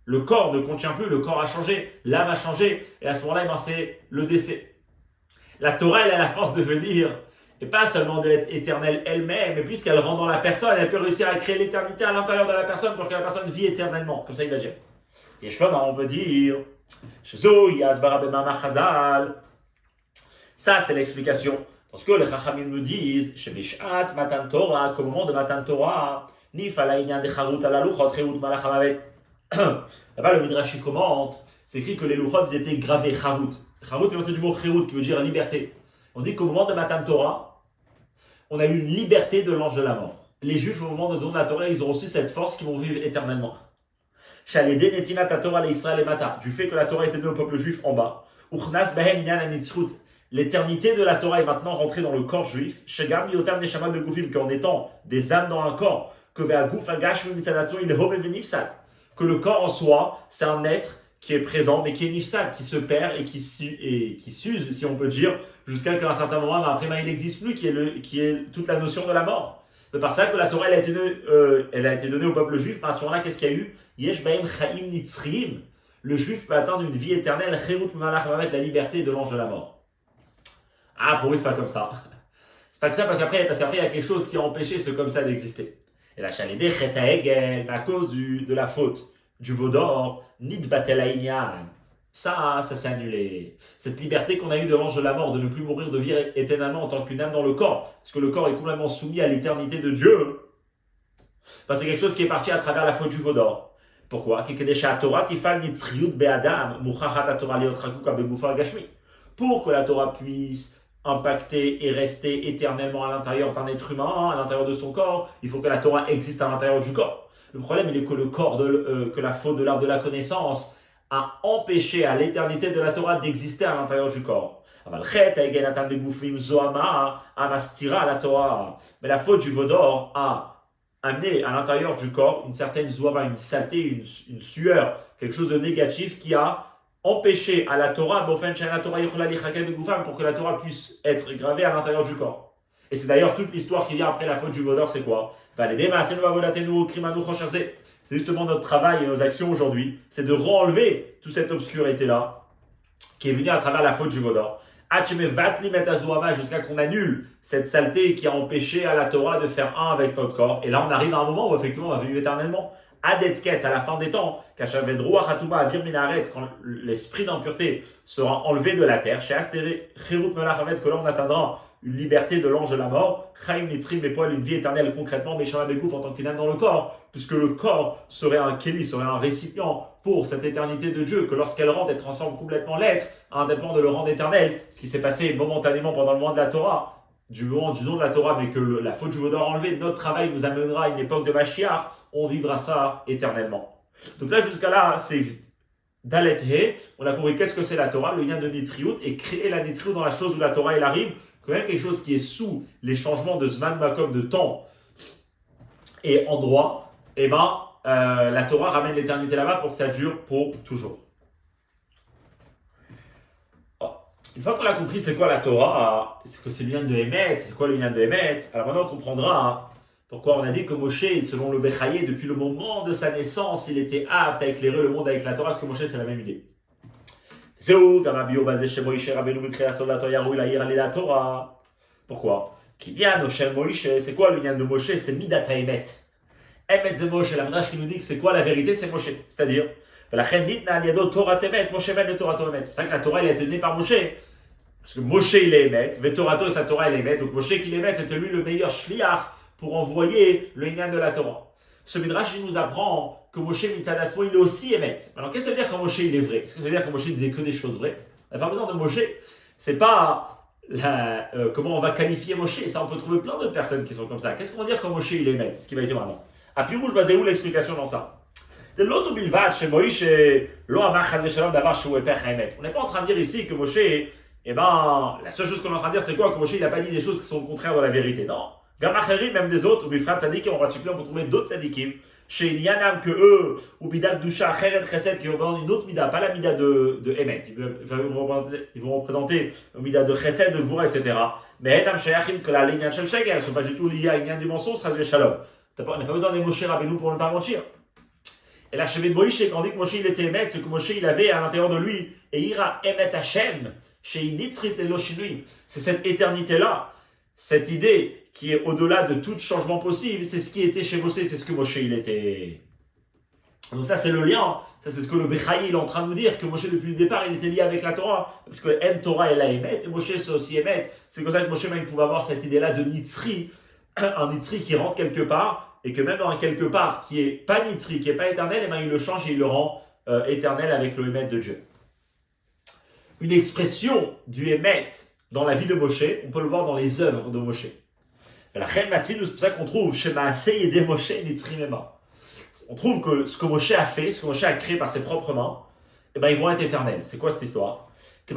[SPEAKER 1] Le corps ne contient plus, le corps a changé, l'âme a changé, et à ce moment-là, c'est le décès. La Torah, elle a la force de venir, et pas seulement d'être éternelle elle-même, mais puisqu'elle rentre dans la personne, elle peut réussir à créer l'éternité à l'intérieur de la personne pour que la personne vit éternellement. Comme ça, il va dire. Et on veut dire, ça, c'est l'explication. Parce que les Chachamim nous disent, chez Bishat, Matan Torah, qu'au moment de Matan Torah, Nif alaïnyan de Charut ala Luchot, Cheut Malachamavet. Là-bas, le Midrash commente, c'est écrit que les Luchot étaient gravés, Charut. Charut, c'est du mot Cheut, qui veut dire liberté. On dit qu'au moment de Matan Torah, on a eu une liberté de l'ange de la mort. Les Juifs, au moment de don de la Torah, ils ont reçu cette force qu'ils vont vivre éternellement. Du fait que la Torah était donnée au peuple juif en bas. L'éternité de la Torah est maintenant rentrée dans le corps juif. Qu'en étant des âmes dans un corps, que le corps en soi, c'est un être qui est présent, mais qui est nifsal, qui se perd et qui s'use, si on peut dire, jusqu'à qu'à un certain moment, après, il n'existe plus, qui est toute la notion de la mort. C'est par ça que la Torah elle a été donnée au peuple juif. Mais à ce moment-là, qu'est-ce qu'il y a eu? Yesh bahem chaim nitzrim. Le juif peut atteindre une vie éternelle. Cherut malach mavet, la liberté de l'ange de la mort. Ah, pour lui, c'est pas comme ça. C'est pas comme ça parce qu'après, il y a quelque chose qui a empêché ce comme ça d'exister. Et la chalédé cheta egel, à cause de la faute du veau d'or, nid batel haïnyan. Ça s'est annulé. Cette liberté qu'on a eue de l'ange de la mort, de ne plus mourir, de vivre éternellement en tant qu'une âme dans le corps, parce que le corps est complètement soumis à l'éternité de Dieu, c'est quelque chose qui est parti à travers la faute du veau d'or. Pourquoi? Pour que la Torah puisse impacter et rester éternellement à l'intérieur d'un être humain, à l'intérieur de son corps, il faut que la Torah existe à l'intérieur du corps. Le problème, il est que le corps, que la faute de l'arbre de la connaissance, a empêché à l'éternité de la Torah d'exister à l'intérieur du corps. Mais la faute du veau d'or a amené à l'intérieur du corps une certaine zoama, une saleté, une sueur, quelque chose de négatif qui a empêché à la Torah pour que la Torah puisse être gravée à l'intérieur du corps. Et c'est d'ailleurs toute l'histoire qui vient après la faute du veau d'or, c'est quoi? C'est justement notre travail et nos actions aujourd'hui, c'est de renlever toute cette obscurité-là qui est venue à travers la faute du veau d'or. Jusqu'à qu'on annule cette saleté qui a empêché à la Torah de faire un avec notre corps. Et là, on arrive à un moment où effectivement on va vivre éternellement. Adet Ketz, à la fin des temps, quand l'esprit d'impureté sera enlevé de la terre, chez Astéré, Cherut Melach, que là on atteindra une liberté de l'ange de la mort, Chaim Nitzrim et poil, une vie éternelle concrètement, mais Shama Begouf en tant qu'une âme dans le corps, puisque le corps serait un kéli, serait un récipient pour cette éternité de Dieu, que lorsqu'elle rentre, elle transforme complètement l'être, indépendant de le rendre éternel, ce qui s'est passé momentanément pendant le moment de la Torah, du moment du don de la Torah, mais que la faute du veau d'or enlevée, notre travail nous amènera à une époque de Mashiach, on vivra ça éternellement. Donc là, jusqu'à là, c'est Dalet He, on a compris qu'est-ce que c'est la Torah, le lien de Nitriut, et créer la Nitriut dans la chose où la Torah elle arrive, quand même quelque chose qui est sous les changements de Zman Makom, de temps et endroit, la Torah ramène l'éternité là-bas pour que ça dure pour toujours. Une fois qu'on a compris c'est quoi la Torah, c'est que c'est le lien de Emet, c'est quoi le lien de Emet, alors maintenant on comprendra pourquoi on a dit que Moshe, selon le Bechaye, depuis le moment de sa naissance, il était apte à éclairer le monde avec la Torah, parce que Moshe c'est la même idée. Pourquoi? C'est quoi le lien de Moshe? C'est Midata Emet. Emet c'est Moshe, la Midrash qui nous dit que c'est quoi la vérité, c'est Moshe. C'est-à-dire, c'est pour ça que la Torah elle a été donnée par Moshe. Parce que Moshe il est Emet, Vetorato et sa Torah elle est Emet. Donc Moshe qui l'Emet, c'était lui le meilleur shliach pour envoyer le lien de la Torah. Ce Midrash il nous apprend que Moshe Mitzadatzmo il est aussi Emet. Alors qu'est-ce que ça veut dire quand Moshe il est vrai? Est-ce que ça veut dire que Moshe disait que des choses vraies? On n'a pas besoin de Moshe. C'est pas comment on va qualifier Moshe. Ça on peut trouver plein d'autres personnes qui sont comme ça. Qu'est-ce qu'on va dire quand Moshe il est Emet? C'est ce qu'il va dire maintenant. À Pirouge, basé où l'explication dans ça? On n'est pas en train de dire ici que Moshe, la seule chose qu'on est en train de dire c'est quoi? Que Moshe il n'a pas dit des choses qui sont contraires de la vérité. Non. Gamacherim, même des autres, ou Bifrat Tzadikim, en particulier on peut trouver d'autres Tzadikim Chez Yanam que eux, ou Mida Dusha, Cheret Chesed, qui représentent une autre Mida, pas la Mida de Emet. Ils vont représenter une Mida de Chesed, de Gvura, etc. Mais Enam Shayachim, que la lignane Shel Sheker, elles ne sont pas du tout liées à une lignane du mensonge, Chazve Shalom. On n'a pas besoin des Moshe Rabbeinu pour ne pas mentir. Et la chevet de Moïse, quand on dit que Moshe il était Emet, c'est que Moshe il avait à l'intérieur de lui, et ira Emet Hashem, chez Initzrit Eloshinui. C'est cette éternité-là, cette idée qui est au-delà de tout changement possible, c'est ce qui était chez Moshe, c'est ce que Moshe il était. Donc ça c'est le lien, ça c'est ce que le Bechaï il est en train de nous dire, que Moshe depuis le départ il était lié avec la Torah, parce que En Torah elle a Emet, et Moshe c'est aussi Emet. C'est comme ça que Moshe il pouvait avoir cette idée-là de Nitzri, un Nitzri qui rentre quelque part, et que même dans un quelque part qui est pas Nitzri, qui n'est pas éternel, et ben il le change et il le rend éternel avec le Emet de Dieu. Une expression du Emet dans la vie de Moshe, on peut le voir dans les œuvres de Moshe. La Reine Matzin, c'est pour ça qu'on trouve chez Maaseh et des Moshe Nitzri Mema. On trouve que ce que Moshe a fait, ce que Moshe a créé par ses propres mains, eh ben, ils vont être éternels. C'est quoi cette histoire? Que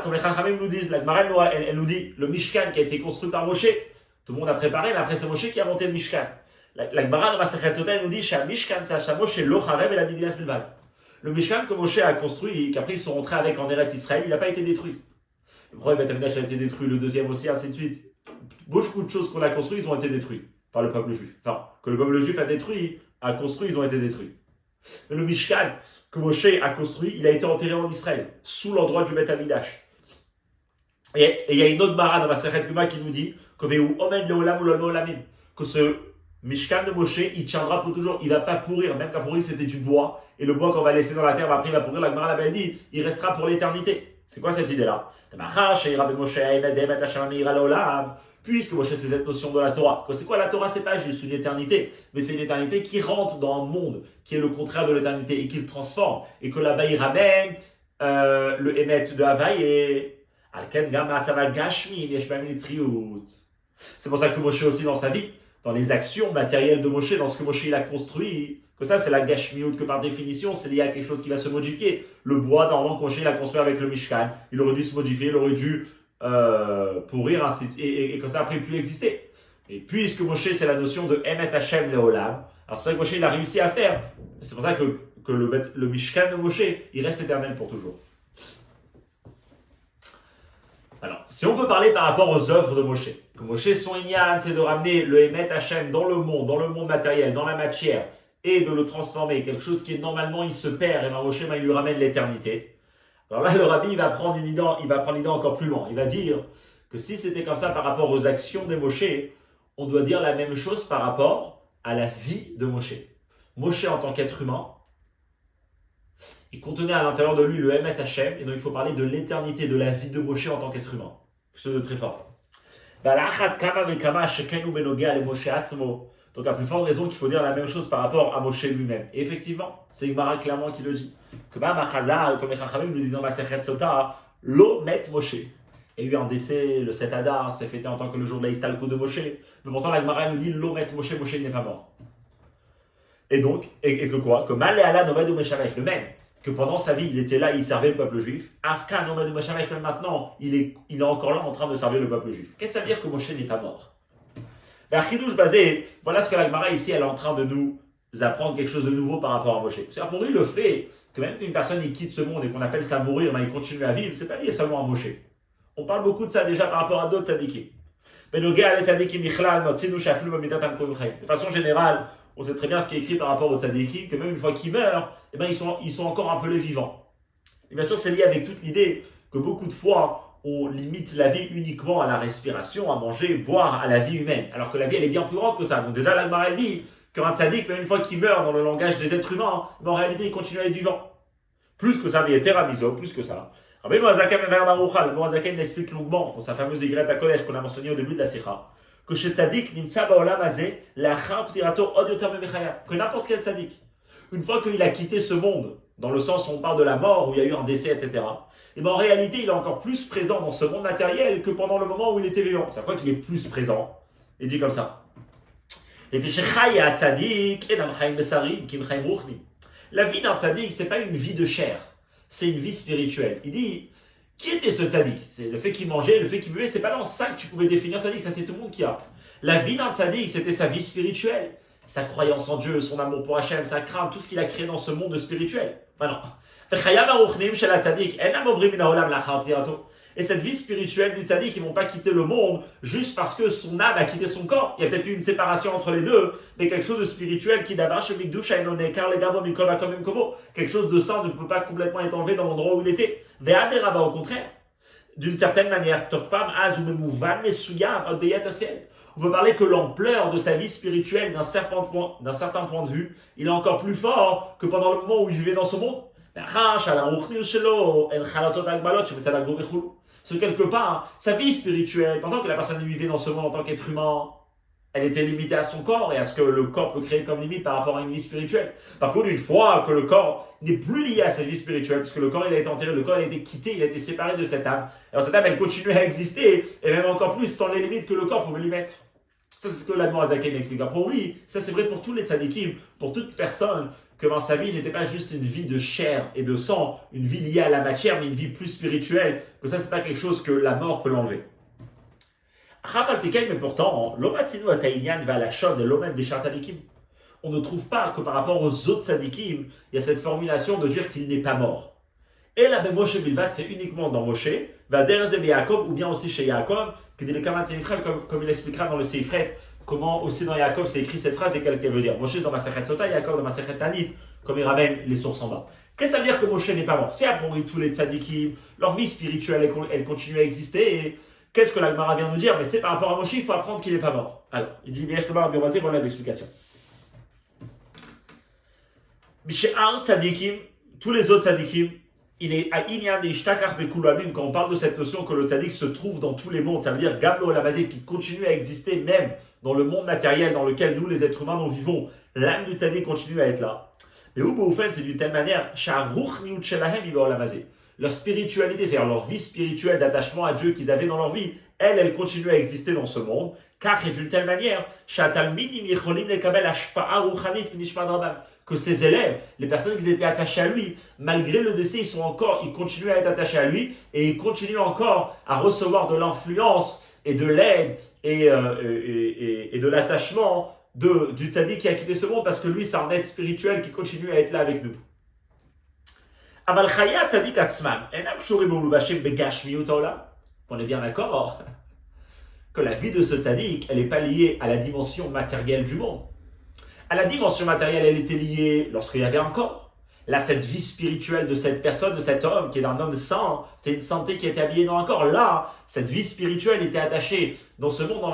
[SPEAKER 1] comme les Chachamim nous disent, la Gemara elle nous dit, le Mishkan qui a été construit par Moshe, tout le monde a préparé, mais après c'est Moshe qui a monté le Mishkan. La Gemara dans Masechet Sota elle nous dit, Mishkan Sacha Moshe lo Charev et la Nigdas Bilvad. Le Mishkan que Moshe a construit et qu'après ils sont rentrés avec en Eretz Israël, il n'a pas été détruit. Le premier Beth Amikdash a été détruit, le deuxième aussi, ainsi de suite. Beaucoup de choses qu'on a construites, ils ont été détruits par le peuple juif. Enfin, que le peuple juif a construit, ils ont été détruits. Mais le Mishkan que Moshe a construit, il a été enterré en Israël, sous l'endroit du Beth Amikdash. Et il y a une autre mara dans ma Masechet Guma qui nous dit que ce Mishkan de Moshe, il tiendra pour toujours, il ne va pas pourrir, même quand pourrir c'était du bois, et le bois qu'on va laisser dans la terre, après il va pourrir, la Gemara l'a dit, il restera pour l'éternité. C'est quoi cette idée-là? Puisque Moshe c'est cette notion de la Torah. C'est quoi la Torah? C'est pas juste une éternité, mais c'est une éternité qui rentre dans un monde qui est le contraire de l'éternité et qui le transforme, et que là-bas il ramène le Emet de Havaï et c'est pour ça que Moshe aussi dans sa vie, dans les actions matérielles de Moshe, dans ce que Moshe il a construit, que ça c'est la Gashmiout, que par définition c'est lié à quelque chose qui va se modifier. Le bois, normalement, que Moshe il a construit avec le Mishkan, il aurait dû se modifier, il aurait dû pourrir, et que ça après plus exister. Et puisque Moshe c'est la notion de Emet Hashem Leolam, alors c'est pour ça que Moshe il a réussi à faire, c'est pour ça que le Mishkan de Moshe il reste éternel pour toujours. Alors, si on peut parler par rapport aux œuvres de Moshe, que Moshe, son inyan, c'est de ramener le Emet Hashem dans le monde matériel, dans la matière, et de le transformer, quelque chose qui est normalement, il se perd, et ben Moshe, il lui ramène l'éternité. Alors là, le rabbi, il va prendre l'idée encore plus loin. Il va dire que si c'était comme ça par rapport aux actions de Moshe, on doit dire la même chose par rapport à la vie de Moshe. Moshe, en tant qu'être humain, il contenait à l'intérieur de lui le Emet Hashem, et donc il faut parler de l'éternité, de la vie de Moshe en tant qu'être humain. Quelque chose de très fort. Donc la plus forte raison qu'il faut dire la même chose par rapport à Moshe lui-même. Et effectivement, c'est Gemara clairement qui le dit. Comme les Chachamim nous disent dans Masechet Sota, Lo met Moshe. Il y a eu un décès, le 7 Adar, c'est fêté en tant que le jour de la Istalko de Moshe. Mais pourtant la Gemara nous dit Lo met Moshe, Moshe n'est pas mort. Et donc, et que quoi? Que Malé Allah Nomad ou Meshamesh, le même. Que pendant sa vie, il était là, il servait le peuple juif. Afka Nomad ou Meshamesh, même maintenant, il est encore là en train de servir le peuple juif. Qu'est-ce que ça veut dire que Moshe n'est pas mort? Voilà ce que la Gemara ici, elle est en train de nous apprendre quelque chose de nouveau par rapport à Moshe. C'est pour lui le fait que même qu'une personne il quitte ce monde et qu'on appelle ça mourir, mais il continue à vivre, c'est pas lié seulement à Moshe. On parle beaucoup de ça déjà par rapport à d'autres tzadikim. De façon générale, on sait très bien ce qui est écrit par rapport aux tzadikim, que même une fois qu'ils meurent, eh ben, ils sont encore appelés vivants. Et bien sûr, c'est lié avec toute l'idée que beaucoup de fois, on limite la vie uniquement à la respiration, à manger, boire, à la vie humaine. Alors que la vie, elle est bien plus grande que ça. Donc déjà, la Gemara dit qu'un tzaddik, même une fois qu'il meurt dans le langage des êtres humains, en réalité, il continue à être vivant. Plus que ça, mais il est teramiso, plus que ça. Rabbi Noazaken l'explique longuement dans sa fameuse Igret HaKodesh qu'on a mentionné au début de la Sikha, que chez tzaddik, nimtsa ba'olam hazeh, la'achar ptirato od yoter memechaya, que n'importe quel tzaddik, une fois qu'il a quitté ce monde, dans le sens où on parle de la mort, où il y a eu un décès, etc., et bien en réalité, il est encore plus présent dans ce monde matériel que pendant le moment où il était vivant. C'est quoi qu'il est plus présent? Il dit comme ça. La vie d'un tzaddik, c'est pas une vie de chair, c'est une vie spirituelle. Il dit, qui était ce tzaddik? C'est le fait qu'il mangeait, le fait qu'il buvait, c'est pas dans ça que tu pouvais définir tzaddik, ça c'est tout le monde qui a. La vie d'un tzaddik, c'était sa vie spirituelle. sa croyance en Dieu, son amour pour Hachem, sa crainte, tout ce qu'il a créé dans ce monde spirituel. Maintenant, et cette vie spirituelle du tzaddik, ils ne vont pas quitter le monde juste parce que son âme a quitté son corps. Il y a peut-être eu une séparation entre les deux, mais quelque chose de spirituel qui quelque chose de saint ne peut pas complètement être enlevé dans l'endroit où il était. Au contraire, d'une certaine manière, on peut parler que l'ampleur de sa vie spirituelle d'un certain point de vue, il est encore plus fort que pendant le moment où il vivait dans ce monde. Parce que quelque part, sa vie spirituelle, pendant que la personne vivait dans ce monde en tant qu'être humain, elle était limitée à son corps et à ce que le corps peut créer comme limite par rapport à une vie spirituelle. Par contre, une fois que le corps n'est plus lié à sa vie spirituelle, puisque le corps il a été enterré, le corps il a été quitté, il a été séparé de cette âme, alors cette âme elle continue à exister, et même encore plus sans les limites que le corps pouvait lui mettre. Ça c'est ce que l'Admor Azaken explique. Pour lui, ça c'est vrai pour tous les tzadikim, pour toute personne, que dans sa vie n'était pas juste une vie de chair et de sang, une vie liée à la matière, mais une vie plus spirituelle, que ça c'est pas quelque chose que la mort peut l'enlever. Mais pourtant, on ne trouve pas que par rapport aux autres tzadikim, il y a cette formulation de dire qu'il n'est pas mort. Et la Moshe Bilvat, c'est uniquement dans Moshe, ou bien aussi chez Yaakov, comme il expliquera dans le Seifret, comment aussi dans Yaakov c'est écrit cette phrase et qu'elle veut dire. Moshe dans Masechet Sota, Yaakov dans Masechet Tanit, comme il ramène les sources en bas. Qu'est-ce que ça veut dire que Moshe n'est pas mort? C'est après tous les tzadikim, leur vie spirituelle, elle continue à exister. Et qu'est-ce que la Gemara vient nous dire? Mais tu sais, par rapport à Moshe, il faut apprendre qu'il n'est pas mort. Alors, il dit, voilà l'explication. Bishéar tzadikim, tous les autres tzadikim, il est à Inyan et Ishtakar Bekulamim, quand on parle de cette notion que le tzaddik se trouve dans tous les mondes, ça veut dire Gamlo Olamazé, qui continue à exister même dans le monde matériel dans lequel nous, les êtres humains, nous vivons. L'âme du tzaddik continue à être là. Et Uboufen, c'est d'une telle manière, Sharuch Niut Shelahem Iba Olamazé. Leur spiritualité, c'est-à-dire leur vie spirituelle d'attachement à Dieu qu'ils avaient dans leur vie, elle continue à exister dans ce monde, car d'une telle manière, que ses élèves, les personnes qui étaient attachées à lui, malgré le décès, ils continuent à être attachés à lui, et ils continuent encore à recevoir de l'influence et de l'aide et de l'attachement du tzaddik qui a quitté ce monde, parce que lui, c'est un être spirituel qui continue à être là avec nous. On est bien d'accord que la vie de ce tzaddik, elle n'est pas liée à la dimension matérielle du monde. À la dimension matérielle, elle était liée lorsqu'il y avait un corps. Là, cette vie spirituelle de cette personne, de cet homme, qui est un homme saint, c'était une santé qui était habillée dans un corps. Là, cette vie spirituelle était attachée dans ce monde, dans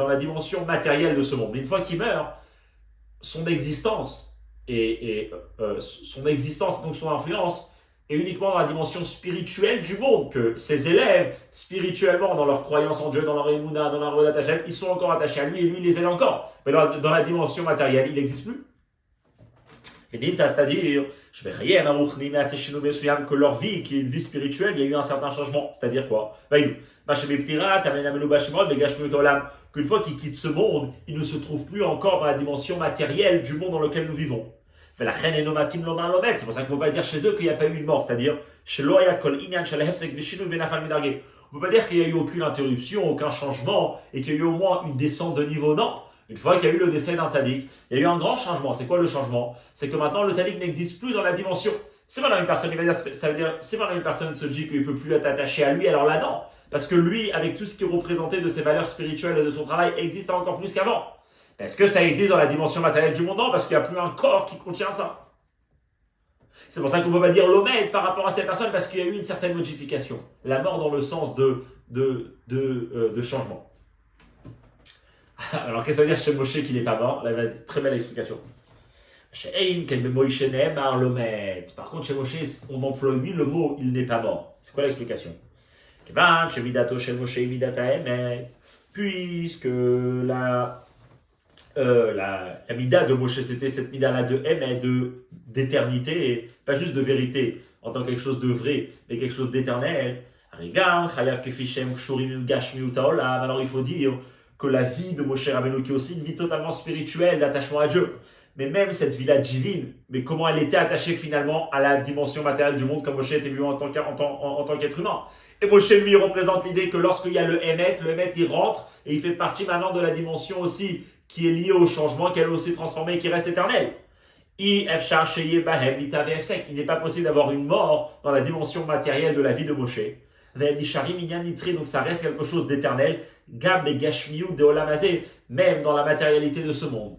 [SPEAKER 1] la dimension matérielle de ce monde. Mais une fois qu'il meurt, son existence, donc son influence, est uniquement dans la dimension spirituelle du monde, que ses élèves, spirituellement, dans leur croyance en Dieu, dans leur émouna, dans leur attache à lui, ils sont encore attachés à lui et lui les aide encore. Mais dans la dimension matérielle, il n'existe plus. C'est-à-dire que leur vie, qui est une vie spirituelle, il y a eu un certain changement. C'est-à-dire quoi? Qu'une fois qu'ils quittent ce monde, ils ne se trouvent plus encore dans la dimension matérielle du monde dans lequel nous vivons. C'est pour ça qu'on ne peut pas dire chez eux qu'il n'y a pas eu une mort. C'est-à-dire, on ne peut pas dire qu'il n'y a eu aucune interruption, aucun changement, et qu'il y a eu au moins une descente de niveau. Non. Une fois qu'il y a eu le décès d'un tzaddik, il y a eu un grand changement. C'est quoi le changement? C'est que maintenant le tzaddik n'existe plus dans la dimension. Si maintenant une personne, ça veut dire, si maintenant une personne se dit qu'il ne peut plus être attaché à lui, alors là non. Parce que lui, avec tout ce qui est représenté de ses valeurs spirituelles et de son travail, existe encore plus qu'avant. Est-ce que ça existe dans la dimension matérielle du monde? Non, parce qu'il n'y a plus un corps qui contient ça. C'est pour ça qu'on ne peut pas dire l'omède par rapport à ces personnes, parce qu'il y a eu une certaine modification. La mort dans le sens de changement. Alors, qu'est-ce que ça veut dire chez Moshe qu'il n'est pas mort? Là, il y a une très belle explication. Par contre, chez Moshe, on emploie lui le mot il n'est pas mort. C'est quoi l'explication? Puisque la mida de Moshe, c'était cette mida-là de Emet, d'éternité, et pas juste de vérité, en tant que quelque chose de vrai, mais quelque chose d'éternel. Alors il faut dire que la vie de Moshe Rabbeinu, qui est aussi une vie totalement spirituelle, d'attachement à Dieu, mais même cette vie-là divine, mais comment elle était attachée finalement à la dimension matérielle du monde, comme Moshe était vu en tant qu'être humain. Et Moshe, lui, représente l'idée que lorsqu'il y a le Emet, il rentre et il fait partie maintenant de la dimension aussi qui est liée au changement, qu'elle est aussi transformée et qui reste éternelle. Il n'est pas possible d'avoir une mort dans la dimension matérielle de la vie de Moshe. Donc ça reste quelque chose d'éternel, même dans la matérialité de ce monde.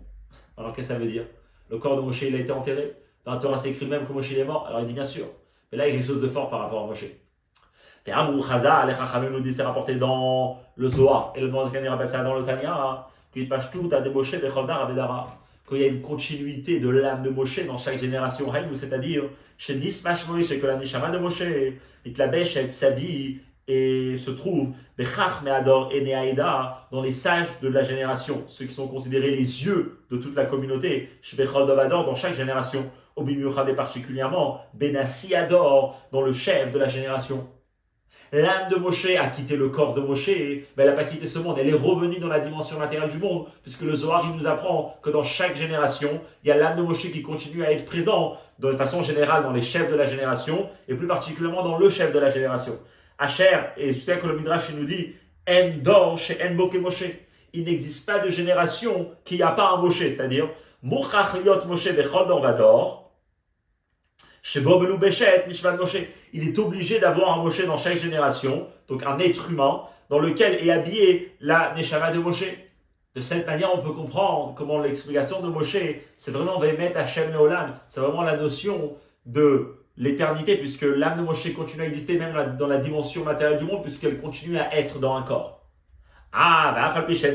[SPEAKER 1] Alors qu'est-ce que ça veut dire? Le corps de Moshe, il a été enterré. Dans la Torah, c'est écrit même que Moshe est mort. Alors il dit bien sûr. Mais là, il y a quelque chose de fort par rapport à Moshe. Et Amrou Chaza, les Chachamim nous disent, c'est rapporté dans le Zohar. Et le Mandkani rappelle ça dans le Tanya, qu'il passe tout à débaucher des Choldar Avedara. Qu'il y a une continuité de l'âme de Moshe dans chaque génération. C'est-à-dire, chez Nismash Moshe, que la Nishama de Moshe, Mitlabesh et Tsabi, et se trouve Bechach Meador et Neaïda dans les sages de la génération, ceux qui sont considérés les yeux de toute la communauté, Shbechol Dovador dans chaque génération, Obimiuchad et particulièrement Benassi Ador dans le chef de la génération. L'âme de Moshe a quitté le corps de Moshe, mais elle n'a pas quitté ce monde, elle est revenue dans la dimension matérielle du monde, puisque le Zohar il nous apprend que dans chaque génération, il y a l'âme de Moshe qui continue à être présent de façon générale dans les chefs de la génération, et plus particulièrement dans le chef de la génération. Asher, et c'est ça que le Midrash nous dit, En dor chez En Boke Moshe. Il n'existe pas de génération qui n'a pas un Moshe, c'est-à-dire, Mochach liot Moshe bechol dor vador, il est obligé d'avoir un Moshe dans chaque génération, donc un être humain, dans lequel est habillé la Neshama de Moshe. De cette manière, on peut comprendre comment l'explication de Moshe, c'est vraiment Ve'emet Hashem Leolam, c'est vraiment la notion de l'éternité, puisque l'âme de Moshe continue à exister même dans la dimension matérielle du monde, puisqu'elle continue à être dans un corps. Ah, Moshe.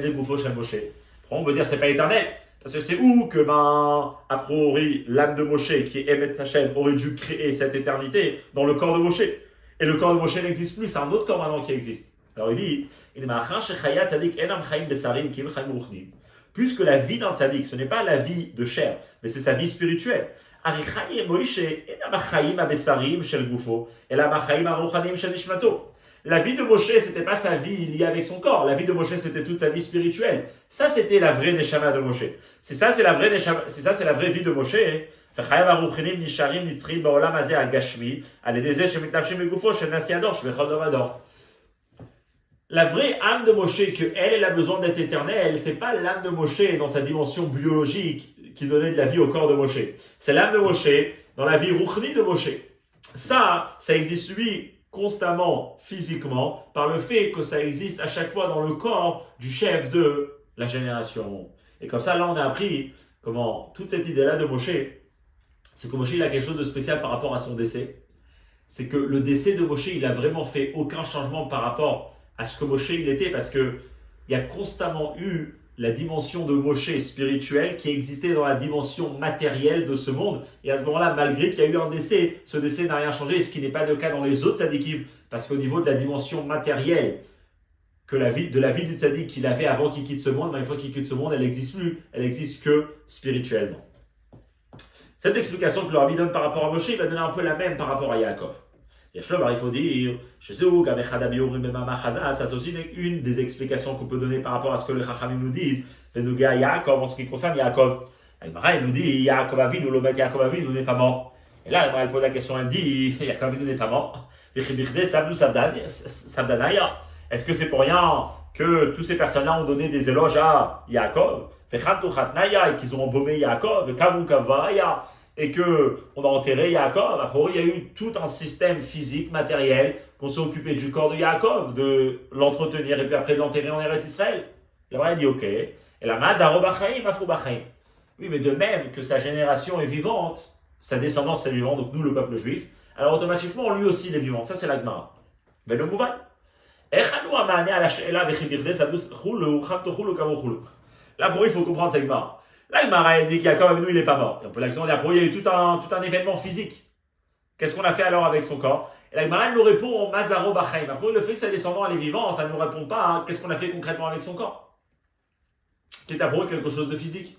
[SPEAKER 1] On peut dire c'est pas éternel. Parce que c'est où que, a priori, l'âme de Moshe, qui est Emet Hashem, aurait dû créer cette éternité dans le corps de Moshe. Et le corps de Moshe n'existe plus, c'est un autre corps maintenant qui existe. Alors il dit, puisque la vie d'un tzaddik, ce n'est pas la vie de chair, mais c'est sa vie spirituelle. La vie de Moshe, c'était pas sa vie liée avec son corps. La vie de Moshe, c'était toute sa vie spirituelle. Ça, c'était la vraie Neshama de Moshe. C'est ça, c'est la vraie Neshama, c'est ça, c'est la vraie vie de Moshe. La vraie âme de Moshe, que elle a besoin d'être éternelle, c'est pas l'âme de Moshe dans sa dimension biologique qui donnait de la vie au corps de Moshe. C'est l'âme de Moshe dans la vie ruchni de Moshe. Ça existe lui constamment, physiquement, par le fait que ça existe à chaque fois dans le corps du chef de la génération. Et comme ça, là, on a appris comment toute cette idée-là de Moshe, c'est que Moshe, il a quelque chose de spécial par rapport à son décès. C'est que le décès de Moshe, il a vraiment fait aucun changement par rapport à ce que Moshe, il était, parce que il y a constamment eu la dimension de Moshe spirituelle qui existait dans la dimension matérielle de ce monde. Et à ce moment-là, malgré qu'il y a eu un décès, ce décès n'a rien changé, ce qui n'est pas le cas dans les autres tzadikim, parce qu'au niveau de la dimension matérielle de la vie du tzadik qu'il avait avant qu'il quitte ce monde, une fois qu'il quitte ce monde, elle n'existe plus, elle n'existe que spirituellement. Cette explication que le Rabbi donne par rapport à Moshe, il va donner un peu la même par rapport à Yaakov. Il faut dire, ça c'est aussi une des explications qu'on peut donner par rapport à ce que les Chachamim nous disent, Yaakov, en ce qui concerne Yaakov. Il nous dit, Yaakov Avinu, le maître Yaakov Avinu n'est pas mort. Et là, elle pose la question, elle dit, Yaakov Avinu n'est pas mort. Est-ce que c'est pour rien que tous ces personnes-là ont donné des éloges à Yaakov, et qu'ils ont embaumé Yaakov, et qu'on a enterré Yaakov? Après, il y a eu tout un système physique, matériel, qu'on s'est occupé du corps de Yaakov, de l'entretenir et puis après de l'enterrer en Eretz Israël. Là-bas, il dit ok. Et la Mazaro Bachaim, Afou Bachaim. Oui, mais de même que sa génération est vivante, sa descendance est vivante, donc nous, le peuple juif, alors automatiquement, lui aussi, il est vivant. Ça, c'est la Gemara. Mais le Mouvan. Là, pour il faut comprendre cette Gemara. Là, il dit qu'Yaakov Avinu, il n'est pas mort. Et on peut la dire, il y a eu tout un événement physique. Qu'est-ce qu'on a fait alors avec son corps? Et la Gemara, elle nous répond en Mazaro Bachaim. Après, le fait que sa descendant, elle est vivante, ça ne nous répond pas, hein, qu'est-ce qu'on a fait concrètement avec son corps? Qui est à propos quelque chose de physique.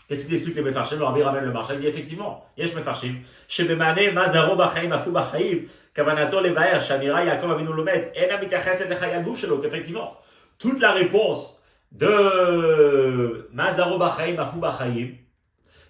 [SPEAKER 1] Qu'est-ce qu'il explique les Mefarshim? Le Rabbi ramène le marché, il dit effectivement, Yesh Mefarshim, Shebemane, Mazaro Bachaim, Afou Bachaim, Kavanato Levaer, Shamira, Yaakov Avinu Lomet, Ena Mitacheset Lechayaguf Shelo, qu'effectivement, toute la réponse de Mazaro Bachaim, Afou Bachaim,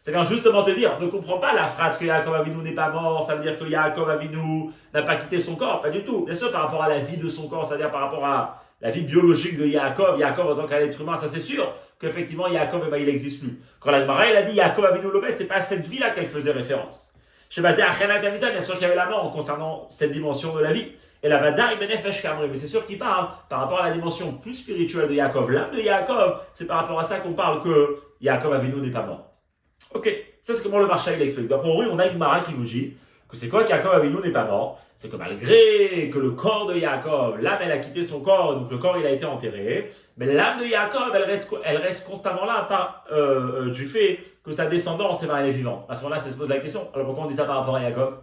[SPEAKER 1] Ça vient justement te dire, ne comprends pas la phrase que Yaakov Avinu n'est pas mort, ça veut dire que Yaakov Avinu n'a pas quitté son corps, pas du tout. Bien sûr, par rapport à la vie de son corps, c'est-à-dire par rapport à la vie biologique de Yaakov en tant qu'être humain, ça c'est sûr qu'effectivement Yaakov, il n'existe plus. Quand la Gemara, elle a dit Yaakov Avinu Lobet, c'est pas à cette vie-là qu'elle faisait référence. Chez Bazé Achenat Amita, bien sûr qu'il y avait la mort concernant cette dimension de la vie. Et la Vadaï Benefesh Kamri, mais c'est sûr qu'il parle par rapport à la dimension plus spirituelle de Yaakov. L'âme de Yaakov, c'est par rapport à ça qu'on parle que Yaakov Avinu n'est pas mort. Ok, ça c'est comment le Maharsha il explique. Donc pour lui, on a une Mara qui nous dit que c'est quoi qu'Yaakov Avinu n'est pas mort. C'est que malgré que le corps de Yaakov, l'âme elle a quitté son corps, donc le corps il a été enterré, mais l'âme de Yaakov elle reste constamment là du fait que sa descendance elle est vivante. À ce moment-là, ça se pose la question. Alors pourquoi on dit ça par rapport à Yaakov?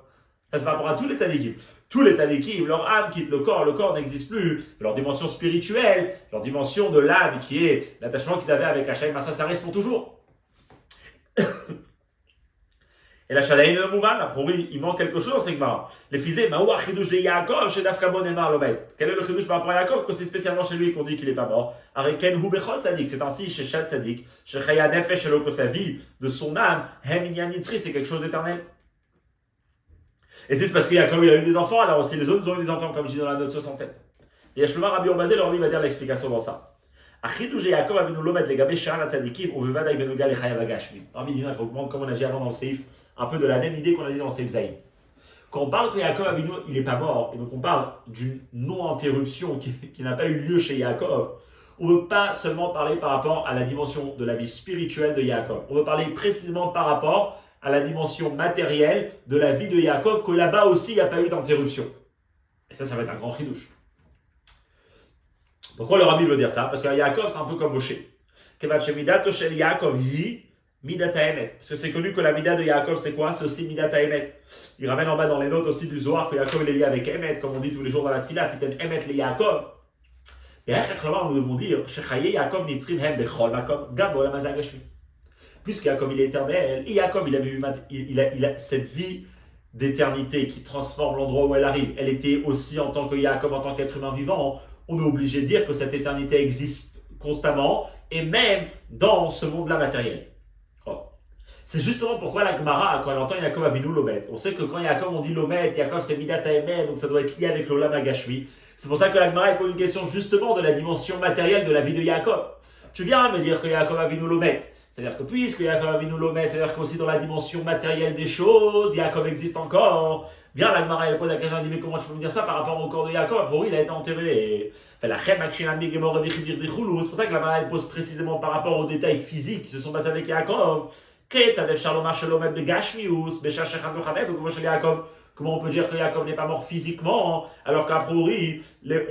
[SPEAKER 1] Ça c'est par rapport à tous les tzadikim. Tous les tzadikim, leur âme quitte le corps n'existe plus. Leur dimension spirituelle, leur dimension de l'âme qui est l'attachement qu'ils avaient avec Hachem, ça reste pour toujours. Et la Shalaïn le Mouman, a priori, il manque quelque chose dans cette Gemara. Les fisés, Maouah Chidush de Yaakov, chez Dafkamon et Marlomet. Quel est le Chidush par rapport à Yaakov? Que c'est spécialement chez lui qu'on dit qu'il n'est pas mort. Areken Hubechol Tzadik, c'est ainsi chez Shad Tzadik, chez Chaya Nefesh, chez Loko, sa vie, de son âme, Hem Inyan Yitzri, c'est quelque chose d'éternel. Et c'est parce que Yaakov il a eu des enfants, alors aussi les autres ont eu des enfants, comme je dis dans la note 67. Et Yashlouma Rabbi Urbazé, leur va dire l'explication dans ça. Achidush Yaakov Avinu Lomet, les Gabé Sha'al Tzadikim, ou Vevada Ibenuga le Chayav Agashmi. Rabbi Dina, il faut comprendre, comme on a dit avant dans le Seif, un peu de la même idée qu'on a dit dans le Seif Zaïd. Quand on parle que Yaakov Avinu, il n'est pas mort, et donc on parle d'une non-interruption qui n'a pas eu lieu chez Yaakov, on ne veut pas seulement parler par rapport à la dimension de la vie spirituelle de Yaakov. On veut parler précisément par rapport à la dimension matérielle de la vie de Yaakov, que là-bas aussi, il n'y a pas eu d'interruption. Et ça va être un grand chidouche. Pourquoi le Rabbi veut dire ça? Parce que Yaakov, c'est un peu comme Moshe. Parce que c'est connu que la mida de Yaakov, c'est quoi? C'est aussi midat haemet. Il ramène en bas dans les notes aussi du Zohar que Yaakov est lié avec Emet, comme on dit tous les jours dans la Tfila, Titen Emet le Yaakov. Et après, nous devons dire, Yaakov nitrim hem bechol makom, gam olam hazeh hagashmi. Puisque Yaakov il est éternel, et Yaakov il a cette vie d'éternité qui transforme l'endroit où elle arrive. Elle était aussi en tant que Yaakov, en tant qu'être humain vivant. On est obligé de dire que cette éternité existe constamment, et même dans ce monde-là matériel. Oh. C'est justement pourquoi la Gemara, quand elle entend Yaakov Avinu Lomet, on sait que quand Yaakov on dit Lomet, Yaakov c'est Midat Haemet, donc ça doit être lié avec l'Olam Hagashmi. C'est pour ça que la Gemara elle pose une question justement de la dimension matérielle de la vie de Yaakov. Tu viens me dire que Yaakov Avinu Lomet, c'est-à-dire que puisque Yaakov Avinu Lomet, c'est-à-dire qu'aussi dans la dimension matérielle des choses, Yaakov existe encore. Bien, la Gemara elle pose la question, elle dit mais comment tu peux me dire ça par rapport au corps de Yaakov? Pour lui, il a été enterré. C'est pour ça que la Gemara elle pose précisément par rapport aux détails physiques qui se sont passés avec Yaakov. Comment on peut dire que Yaakov n'est pas mort physiquement, alors qu'à priori,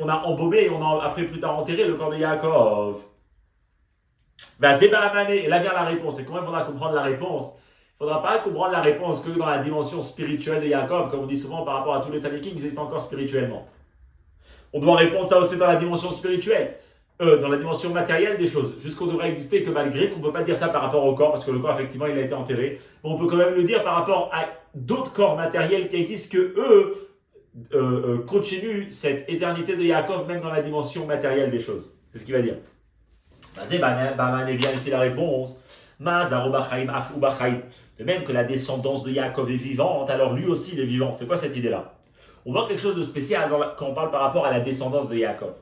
[SPEAKER 1] on a embaumé, on a après plus tard enterré le corps de Yaakov. Et là vient la réponse. Et comment il faudra comprendre la réponse? Il ne faudra pas comprendre la réponse que dans la dimension spirituelle de Yaakov, comme on dit souvent par rapport à tous les tzadikim qui existent encore spirituellement. On doit répondre ça aussi dans la dimension spirituelle, dans la dimension matérielle des choses. Jusqu'on devrait exister que malgré qu'on ne peut pas dire ça par rapport au corps, parce que le corps effectivement il a été enterré, mais on peut quand même le dire par rapport à d'autres corps matériels qui existent que eux continuent cette éternité de Yaakov même dans la dimension matérielle des choses. C'est ce qu'il va dire. Vient ici la réponse. De même que la descendance de Yaakov est vivante, alors lui aussi il est vivant. C'est quoi cette idée-là? On voit quelque chose de spécial quand on parle par rapport à la descendance de Yaakov.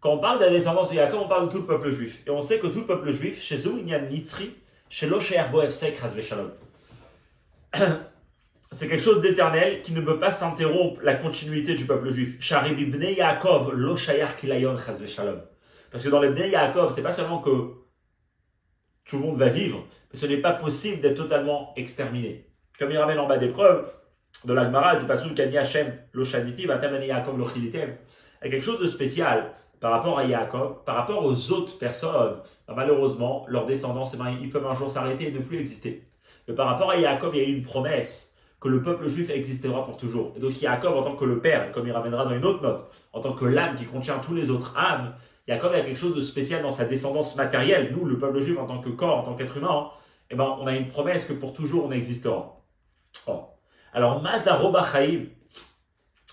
[SPEAKER 1] Quand on parle de la descendance de Yaakov, on parle de tout le peuple juif. Et on sait que tout le peuple juif, chez eux, il y a Nitzri, chez l'Osher Boefsek Shalom. C'est quelque chose d'éternel qui ne peut pas s'interrompre la continuité du peuple juif. Sharibi Bnei Yaakov, l'Oshayar Kilayon Chazve Shalom. Parce que dans les Bnei Yaakov, c'est pas seulement que tout le monde va vivre, mais ce n'est pas possible d'être totalement exterminé. Comme il ramène en bas des preuves de la Gemara, du Pasuk Kani Hashem, l'Oshaditi, Vatamani Yaakov, l'Ochilitem. Il y a quelque chose de spécial par rapport à Yaakov, par rapport aux autres personnes. Malheureusement, leurs descendants, ils peuvent un jour s'arrêter et ne plus exister. Mais par rapport à Yaakov, il y a eu une promesse que le peuple juif existera pour toujours. Et donc Yaakov, en tant que le père, comme il ramènera dans une autre note, en tant que l'âme qui contient tous les autres âmes, Yaakov a quelque chose de spécial dans sa descendance matérielle. Nous, le peuple juif, en tant que corps, en tant qu'être humain, on a une promesse que pour toujours on existera. Oh. Alors, Mazaro Bachaim,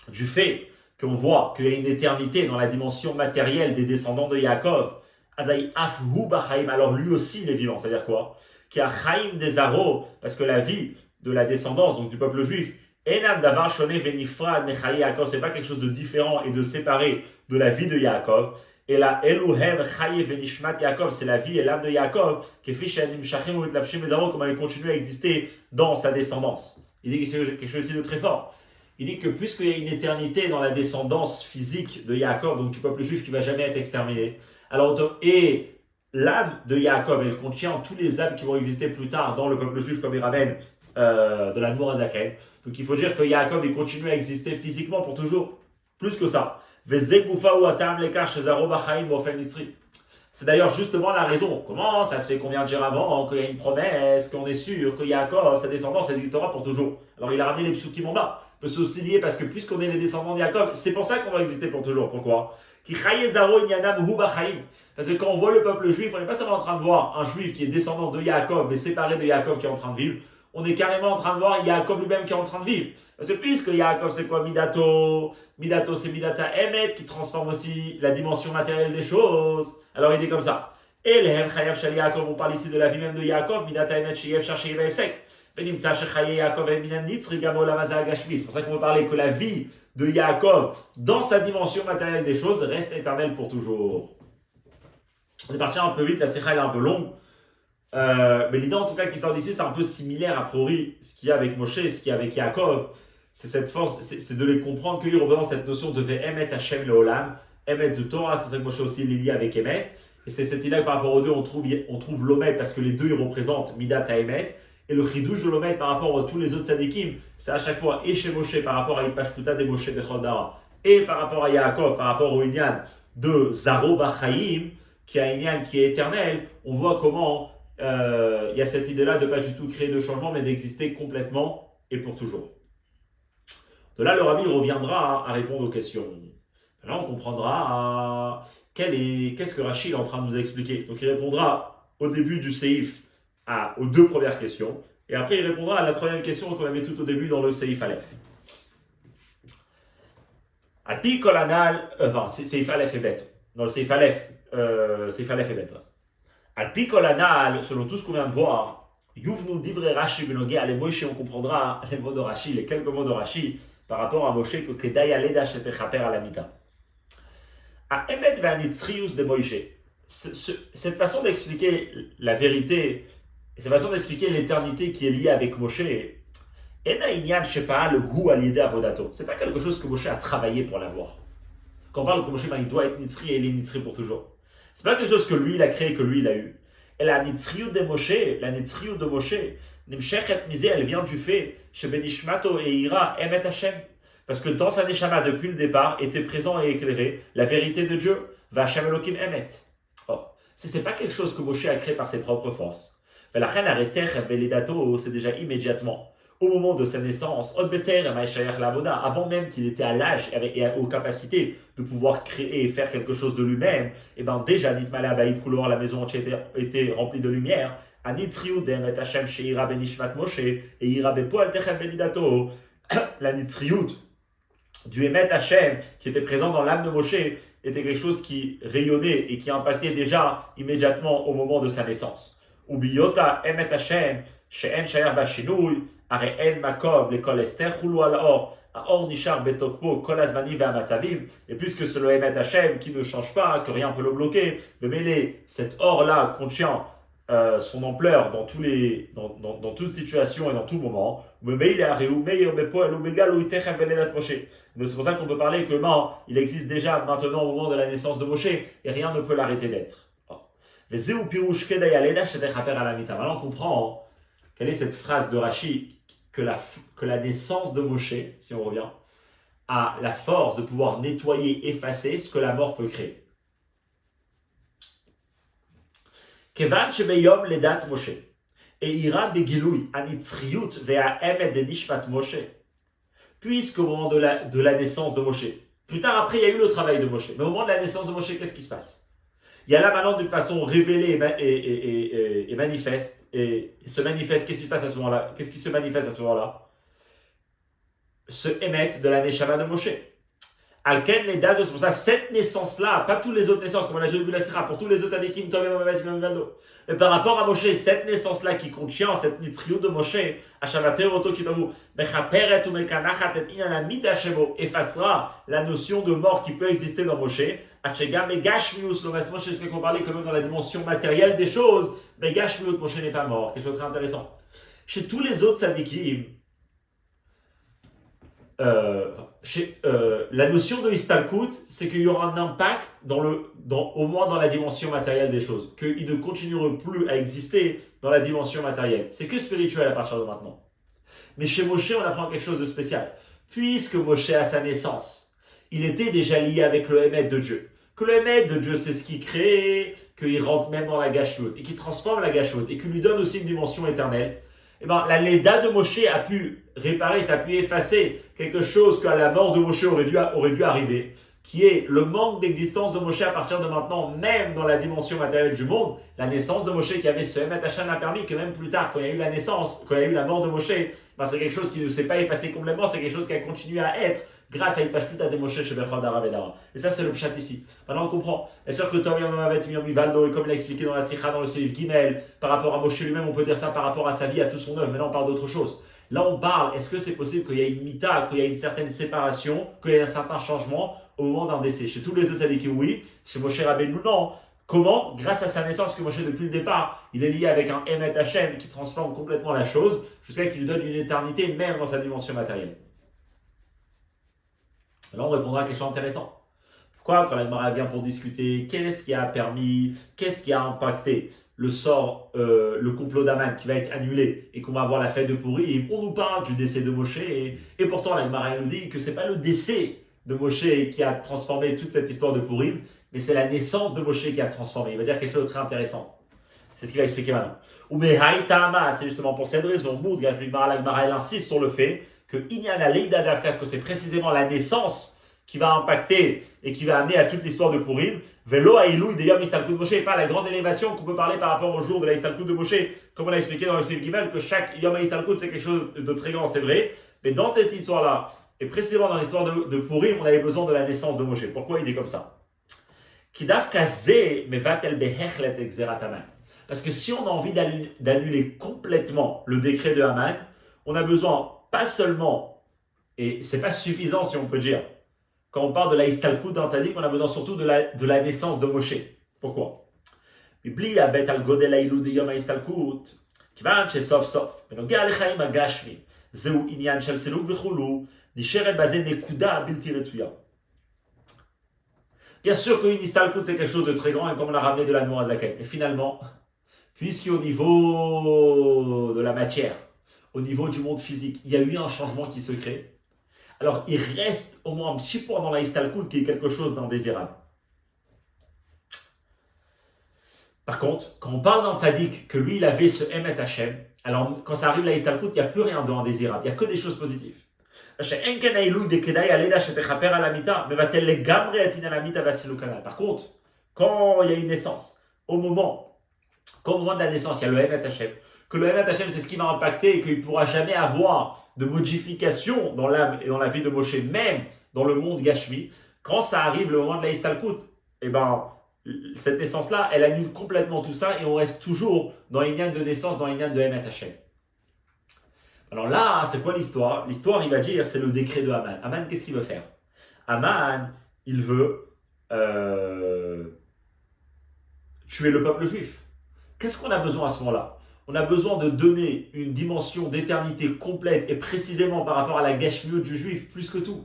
[SPEAKER 1] du fait qu'on voit qu'il y a une éternité dans la dimension matérielle des descendants de Yaakov, Azaï afhu bachaim, alors lui aussi il est vivant. C'est-à-dire quoi? Qui a chaim des aro, parce que la vie de la descendance, donc du peuple juif, enam davar shone venifrad nechaye Yaakov, c'est pas quelque chose de différent et de séparé de la vie de Yaakov. Et la Eluhem chaye venishmat Yaakov, c'est la vie et l'âme de Yaakov, qui fait shanim shachim ou etlapshim les aro, comment il continue à exister dans sa descendance. Il dit que c'est quelque chose ici de très fort. Il dit que puisqu'il y a une éternité dans la descendance physique de Yaakov, donc du peuple juif qui ne va jamais être exterminé, alors, et l'âme de Yaakov, elle contient tous les âmes qui vont exister plus tard dans le peuple juif, comme il ramène de la Nourazaken. Donc il faut dire que Yaakov, il continue à exister physiquement pour toujours. Plus que ça. C'est d'ailleurs justement la raison. Comment ça se fait qu'on vient de dire avant qu'il y a une promesse, qu'on est sûr que Yaakov, sa descendance, existera pour toujours. Alors il a ramené les psukim en bas. Peut se aussi lier parce que puisqu'on est les descendants de Yaakov, c'est pour ça qu'on va exister pour toujours. Pourquoi? Parce que quand on voit le peuple juif, on n'est pas seulement en train de voir un juif qui est descendant de Yaakov, mais séparé de Yaakov qui est en train de vivre. On est carrément en train de voir Yaakov lui-même qui est en train de vivre. Parce que puisque Yaakov c'est quoi? Midato c'est Midata Emet qui transforme aussi la dimension matérielle des choses. Alors il dit comme ça. Et les Chayav Shal Yaakov, on parle ici de la vie même de Yaakov, Midata Emet Sheyev Cherché Sek. C'est pour ça qu'on veut parler que la vie de Yaakov, dans sa dimension matérielle des choses, reste éternelle pour toujours. On est parti un peu vite, la sécha est un peu longue. Mais l'idée en tout cas qui sort d'ici, c'est un peu similaire a priori ce qu'il y a avec Moshe et ce qu'il y a avec Yaakov. C'est cette force, c'est de les comprendre qu'ils représentent cette notion de Emet Hashem Leolam, Emet the Torah, c'est pour ça que Moshe aussi est lié avec Emet. Et c'est cette idée que par rapport aux deux, on trouve l'Omet parce que les deux ils représentent Midat Emet. Et le chidouche de l'Omet par rapport à tous les autres tzadikim, c'est à chaque fois et chez Moshe par rapport à Ipashtuta de Moshe Bechol Dara, et par rapport à Yaakov, par rapport au Inyan de Zaro Bachaim, qui a un Inyan qui est éternel. On voit comment il y a cette idée-là de ne pas du tout créer de changement, mais d'exister complètement et pour toujours. De là, le Rabbi reviendra à répondre aux questions. Là, on comprendra qu'est-ce que Rachid est en train de nous expliquer. Donc, il répondra au début du séif aux deux premières questions, et après il répondra à la troisième question qu'on avait tout au début dans le Seif Aleph. Alpi Kolanal, Seif Aleph et Bet. Dans le Seif Aleph et Bet. Alpi Kolanal, selon tout ce qu'on vient de voir, Yuvnu Divre Rashi Benogé, les Moshe, on comprendra les mots de Rashi, les quelques mots de Rashi par rapport à Moshe, que Kedaya Leda Shetechaper à la Mita. A Emet Vanitzrius de Moshe. Cette façon d'expliquer la vérité, et cette façon d'expliquer l'éternité qui est liée avec Moshe, c'est pas quelque chose que Moshe a travaillé pour l'avoir. Quand on parle que Moshe, il doit être Nitzri et il est Nitzri pour toujours. C'est pas quelque chose que lui il a créé, que lui il a eu. Et la Nitzriut de Moshe, elle vient du fait, chez Benishmato et Ira, Emet Hashem. Parce que dans sa Neshama, depuis le départ, était présent et éclairé la vérité de Dieu. Va Hashem Elokim Emet. C'est pas quelque chose que Moshe a créé par ses propres forces. La reine arrêtait c'est déjà immédiatement, au moment de sa naissance, avant même qu'il était à l'âge et aux capacités de pouvoir créer et faire quelque chose de lui-même, et bien déjà, la maison entière était remplie de lumière. La nitzriut du Emet Hashem qui était présent dans l'âme de Moshe était quelque chose qui rayonnait et qui impactait déjà immédiatement au moment de sa naissance. Ubiyota Emet Hashem, she'en shayar bashinui, are en makom, l'école Esther, chulu al or, aor nishar betokpo, kol azmani ve'amatzavim, et puisque c'est le Emet Hashem qui ne change pas, que rien ne peut le bloquer, mais mêler cet or-là contient son ampleur dans toute situation et dans tout moment. C'est pour ça qu'on peut parler que il existe déjà maintenant au moment de la naissance de Moshe et rien ne peut l'arrêter d'être. Maintenant on comprend quelle est cette phrase de Rashi que la naissance de Moshe, si on revient, a la force de pouvoir nettoyer, effacer ce que la mort peut créer. Kevan shebeyom ledat Moshe et ira begilui anitzriut ve'aemet de nishmat Moshe. Puisqu'au moment de la naissance de Moshe, plus tard après il y a eu le travail de Moshe, mais au moment de la naissance de Moshe, qu'est-ce qui se passe? Il y a là maintenant d'une façon révélée et manifeste, et se manifeste, qu'est-ce qui se passe à ce moment-là? Qu'est-ce qui se manifeste à ce moment-là? Ce émet de la Neshama de Moshe. Alken les dazos, c'est pour ça, cette naissance-là, pas toutes les autres naissances, comme on a déjà vu la sira, pour tous les autres anikim, Tovim, Amavet, Mimavado. Mais par rapport à Moshe, cette naissance-là qui contient cette nitriou de Moshe, Ashavater Oto Kitavu, Mechaperet ou Mekanachat et Inanamid Hashemo, effacera la notion de mort qui peut exister dans Moshe, Ashega Megashmius, le reste Moshe, c'est qu'on parlait quand même dans la dimension matérielle des choses, Megashmius, Moshe n'est pas mort, quelque chose de très intéressant. Chez tous les autres tzadikim, la notion de Istalkut, c'est qu'il y aura un impact au moins dans la dimension matérielle des choses, qu'ils ne continueront plus à exister dans la dimension matérielle. C'est que spirituel à partir de maintenant. Mais chez Moshe, on apprend quelque chose de spécial. Puisque Moshe, à sa naissance, il était déjà lié avec le Hémet de Dieu. Que le Hémet de Dieu, c'est ce qui crée, qu'il rentre même dans la Gashlut, et qui transforme la Gashlut, et qui lui donne aussi une dimension éternelle. Eh ben, la Léda de Moshe a pu réparer, ça a pu effacer quelque chose qu'à la mort de Moshe aurait dû arriver, qui est le manque d'existence de Moshe à partir de maintenant, même dans la dimension matérielle du monde. La naissance de Moshe qui avait ce Hémet Hachem a permis que même plus tard, quand il y a eu la naissance, quand il y a eu la mort de Moshe, ben c'est quelque chose qui ne s'est pas effacé complètement, c'est quelque chose qui a continué à être grâce à une pashtuta de Moshe chez Bechod Aravedara. Et ça, c'est le pshat ici. Maintenant, on comprend. Bien sûr que Toriam Amavet Miyami Valdo, et comme il l'a expliqué dans la Sikha, dans le Seif Gimel, par rapport à Moshe lui-même, on peut dire ça par rapport à sa vie, à tout son œuvre. Maintenant, on parle d'autre chose. Là, on parle, est-ce que c'est possible qu'il y ait une mita, qu'il y ait une certaine séparation, qu'il y ait un certain changement au moment d'un décès? Chez tous les autres tzadikim, oui. Chez Moshe Rabbeinu, non. Comment? Grâce à sa naissance, que Moshe, depuis le départ, il est lié avec un Emet Hashem qui transforme complètement la chose, jusqu'à ce qu'il lui donne une éternité, même dans sa dimension matérielle. Là, on répondra à une question intéressante. Pourquoi, quand la Gemara vient pour discuter, qu'est-ce qui a permis, qu'est-ce qui a impacté le sort, le complot d'Aman qui va être annulé et qu'on va avoir la fête de Pourim, on nous parle du décès de Moshe et pourtant la Gemara nous dit que ce n'est pas le décès de Moshe qui a transformé toute cette histoire de Pourim, mais c'est la naissance de Moshe qui a transformé. Il va dire quelque chose de très intéressant. C'est ce qu'il va expliquer maintenant. Ou Mehaï Ta'ama, c'est justement pour cette raison, la Gemara elle insiste sur le fait que Inyana Leida Davka, que c'est précisément la naissance qui va impacter et qui va amener à toute l'histoire de Pourim. Velo Aïlou de Yom Istalkut Moshe, et pas la grande élévation qu'on peut parler par rapport au jour de la Istalkut de Moshe, comme on l'a expliqué dans le Seif Gimel, que chaque Yom Istalkut c'est quelque chose de très grand, c'est vrai. Mais dans cette histoire-là, et précisément dans l'histoire de Pourim, on avait besoin de la naissance de Moshe. Pourquoi il dit comme ça? Parce que si on a envie d'annuler complètement le décret de Haman, on a besoin pas seulement, et c'est pas suffisant si on peut dire, quand on parle de la Istalkut d'un tzaddik, on a besoin surtout de la naissance de Moshe. Pourquoi? Bibli abet al godel ha'ilu de yom ha'istalkut, kivan shesof sof, benoga lechaim hagashmi, zeu inyan shel seluk v'chulu, nisheret bazeh nekuda bilti retsuya. Bien sûr qu'une Istalkut c'est quelque chose de très grand et comme on l'a ramené de la Nourazaken. Mais finalement, puisqu'au niveau de la matière, au niveau du monde physique, il y a eu un changement qui se crée, alors il reste au moins un petit point dans la Istalkut qui est quelque chose d'indésirable. Par contre, quand on parle d'un tzaddik, que lui il avait ce Emet Hashem, alors quand ça arrive la Istalkut, il n'y a plus rien d'indésirable, il n'y a que des choses positives. Par contre, quand il y a une naissance, au moment de la naissance, il y a le Emet Hashem, que le Emet Hashem c'est ce qui va impacter et qu'il ne pourra jamais avoir de modification dans l'âme et dans la vie de Moshe, même dans le monde Gashmi, quand ça arrive le moment de la Istalkut, eh ben, cette naissance-là, elle annule complètement tout ça et on reste toujours dans l'Inyan de naissance, dans l'Inyan de Emet Hashem. Alors là, c'est quoi l'histoire? L'histoire, il va dire, c'est le décret de Haman. Haman, qu'est-ce qu'il veut faire? Haman, il veut tuer le peuple juif. Qu'est-ce qu'on a besoin à ce moment-là? On a besoin de donner une dimension d'éternité complète et précisément par rapport à la gashmiut du juif, plus que tout.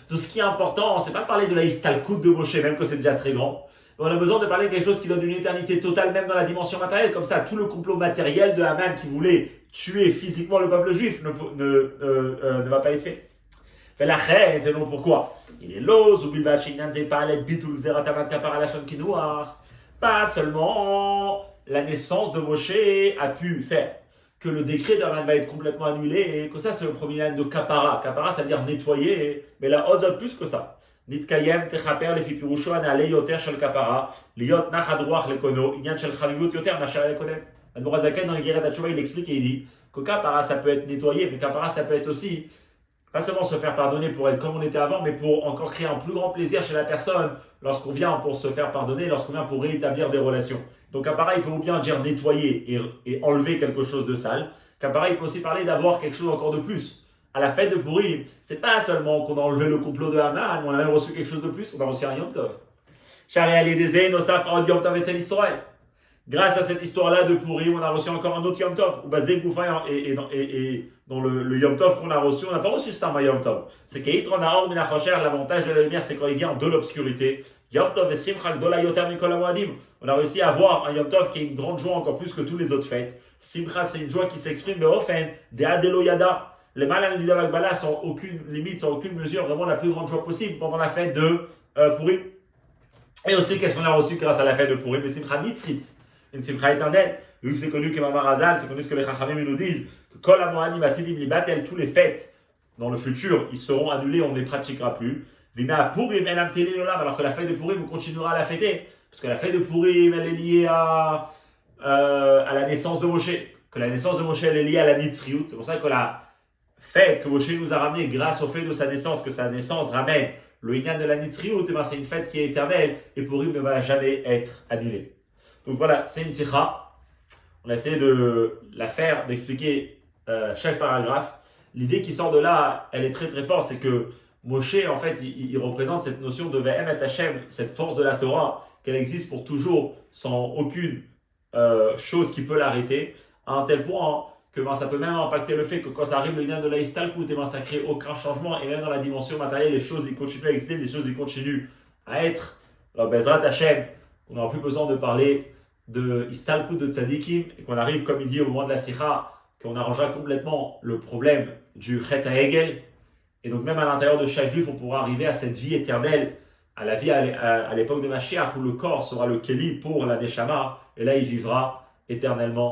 [SPEAKER 1] Donc ce qui est important, c'est pas de parler de la Istalkut de Moshe, même que c'est déjà très grand. Mais on a besoin de parler de quelque chose qui donne une éternité totale, même dans la dimension matérielle. Comme ça, tout le complot matériel de Haman qui voulait tuer physiquement le peuple juif ne va pas être fait. C'est non pourquoi. Il est l'ose, ou pas seulement la naissance de Moshe a pu faire que le décret de Haman va être complètement annulé, et que ça c'est le premier an de kapara. Kapara ça veut dire nettoyer, mais la autre plus que ça. Nitkayem techaper lefi pirusho anale yoter shel kapara, liot nachad ruach lekono, inyan shel chaliyut yoter masher lekonem. Admorazaken dans le Geret HaTshuva il explique et il dit que kapara ça peut être nettoyé, mais kapara ça peut être aussi Pas seulement se faire pardonner pour être comme on était avant, mais pour encore créer un plus grand plaisir chez la personne lorsqu'on vient pour se faire pardonner, lorsqu'on vient pour rétablir des relations. Donc un pareil peut ou bien dire nettoyer et enlever quelque chose de sale, qu'un pareil peut aussi parler d'avoir quelque chose encore de plus. À la fête de Purim, c'est pas seulement qu'on a enlevé le complot de Haman, on a même reçu quelque chose de plus, on a reçu un Yom Tov. Grâce à cette histoire-là de Purim, on a reçu encore un autre Yom Tov. Et dans le Yom Tov qu'on a reçu, on n'a pas reçu Stam Yom Tov. C'est qu'Eitron Naor Minachocher, l'avantage de la lumière, c'est quand il vient de l'obscurité. Yom Tov et Simcha Gdola Yoter Mikol Hamoadim. On a réussi à avoir un Yom Tov qui est une grande joie encore plus que toutes les autres fêtes. Simcha, c'est une joie qui s'exprime de Ofen, de Adelo Yada. Les Malam Didavagbala sans aucune limite, sans aucune mesure, vraiment la plus grande joie possible pendant la fête de Purim. Et aussi, qu'est-ce qu'on a reçu grâce à la fête de Purim? Le Simcha Nitzrit. Une simcha éternelle, vu que c'est connu que Mamar Hazal, c'est connu ce que les Chachamim nous disent, que Kol Hamoadim Atidim Libatel, tous les fêtes dans le futur, ils seront annulés, on ne les pratiquera plus. Vima Purim El Amtelin Olam, alors que la fête de Purim, on continuera à la fêter, parce que la fête de Purim, elle est liée à la naissance de Moshe, que la naissance de Moshe, elle est liée à la Nitzriout, c'est pour ça que la fête que Moshe nous a ramenée grâce au fait de sa naissance, que sa naissance ramène le Inyan de la Nitzriout, c'est une fête qui est éternelle, et Purim ne va jamais être annulée. Donc voilà, c'est une sikha. On a essayé de la faire, d'expliquer chaque paragraphe. L'idée qui sort de là, elle est très très forte, c'est que Moshe, en fait, il représente cette notion de Ve'em et Hashem, cette force de la Torah, qu'elle existe pour toujours, sans aucune chose qui peut l'arrêter, à un tel point que ça peut même impacter le fait que quand ça arrive le lien de la Istalkut, ça ne crée aucun changement, et même dans la dimension matérielle, les choses ils continuent à exister, les choses ils continuent à être. Alors, Bezrat Hashem, on n'aura plus besoin de parler de Istalkut de Tzadikim et qu'on arrive, comme il dit au moment de la Sikha, qu'on arrangera complètement le problème du Chet HaEgel. Et donc, même à l'intérieur de chaque juif, on pourra arriver à cette vie éternelle, à la vie à l'époque de Mashiach, où le corps sera le Keli pour la Neshama, et là, il vivra éternellement.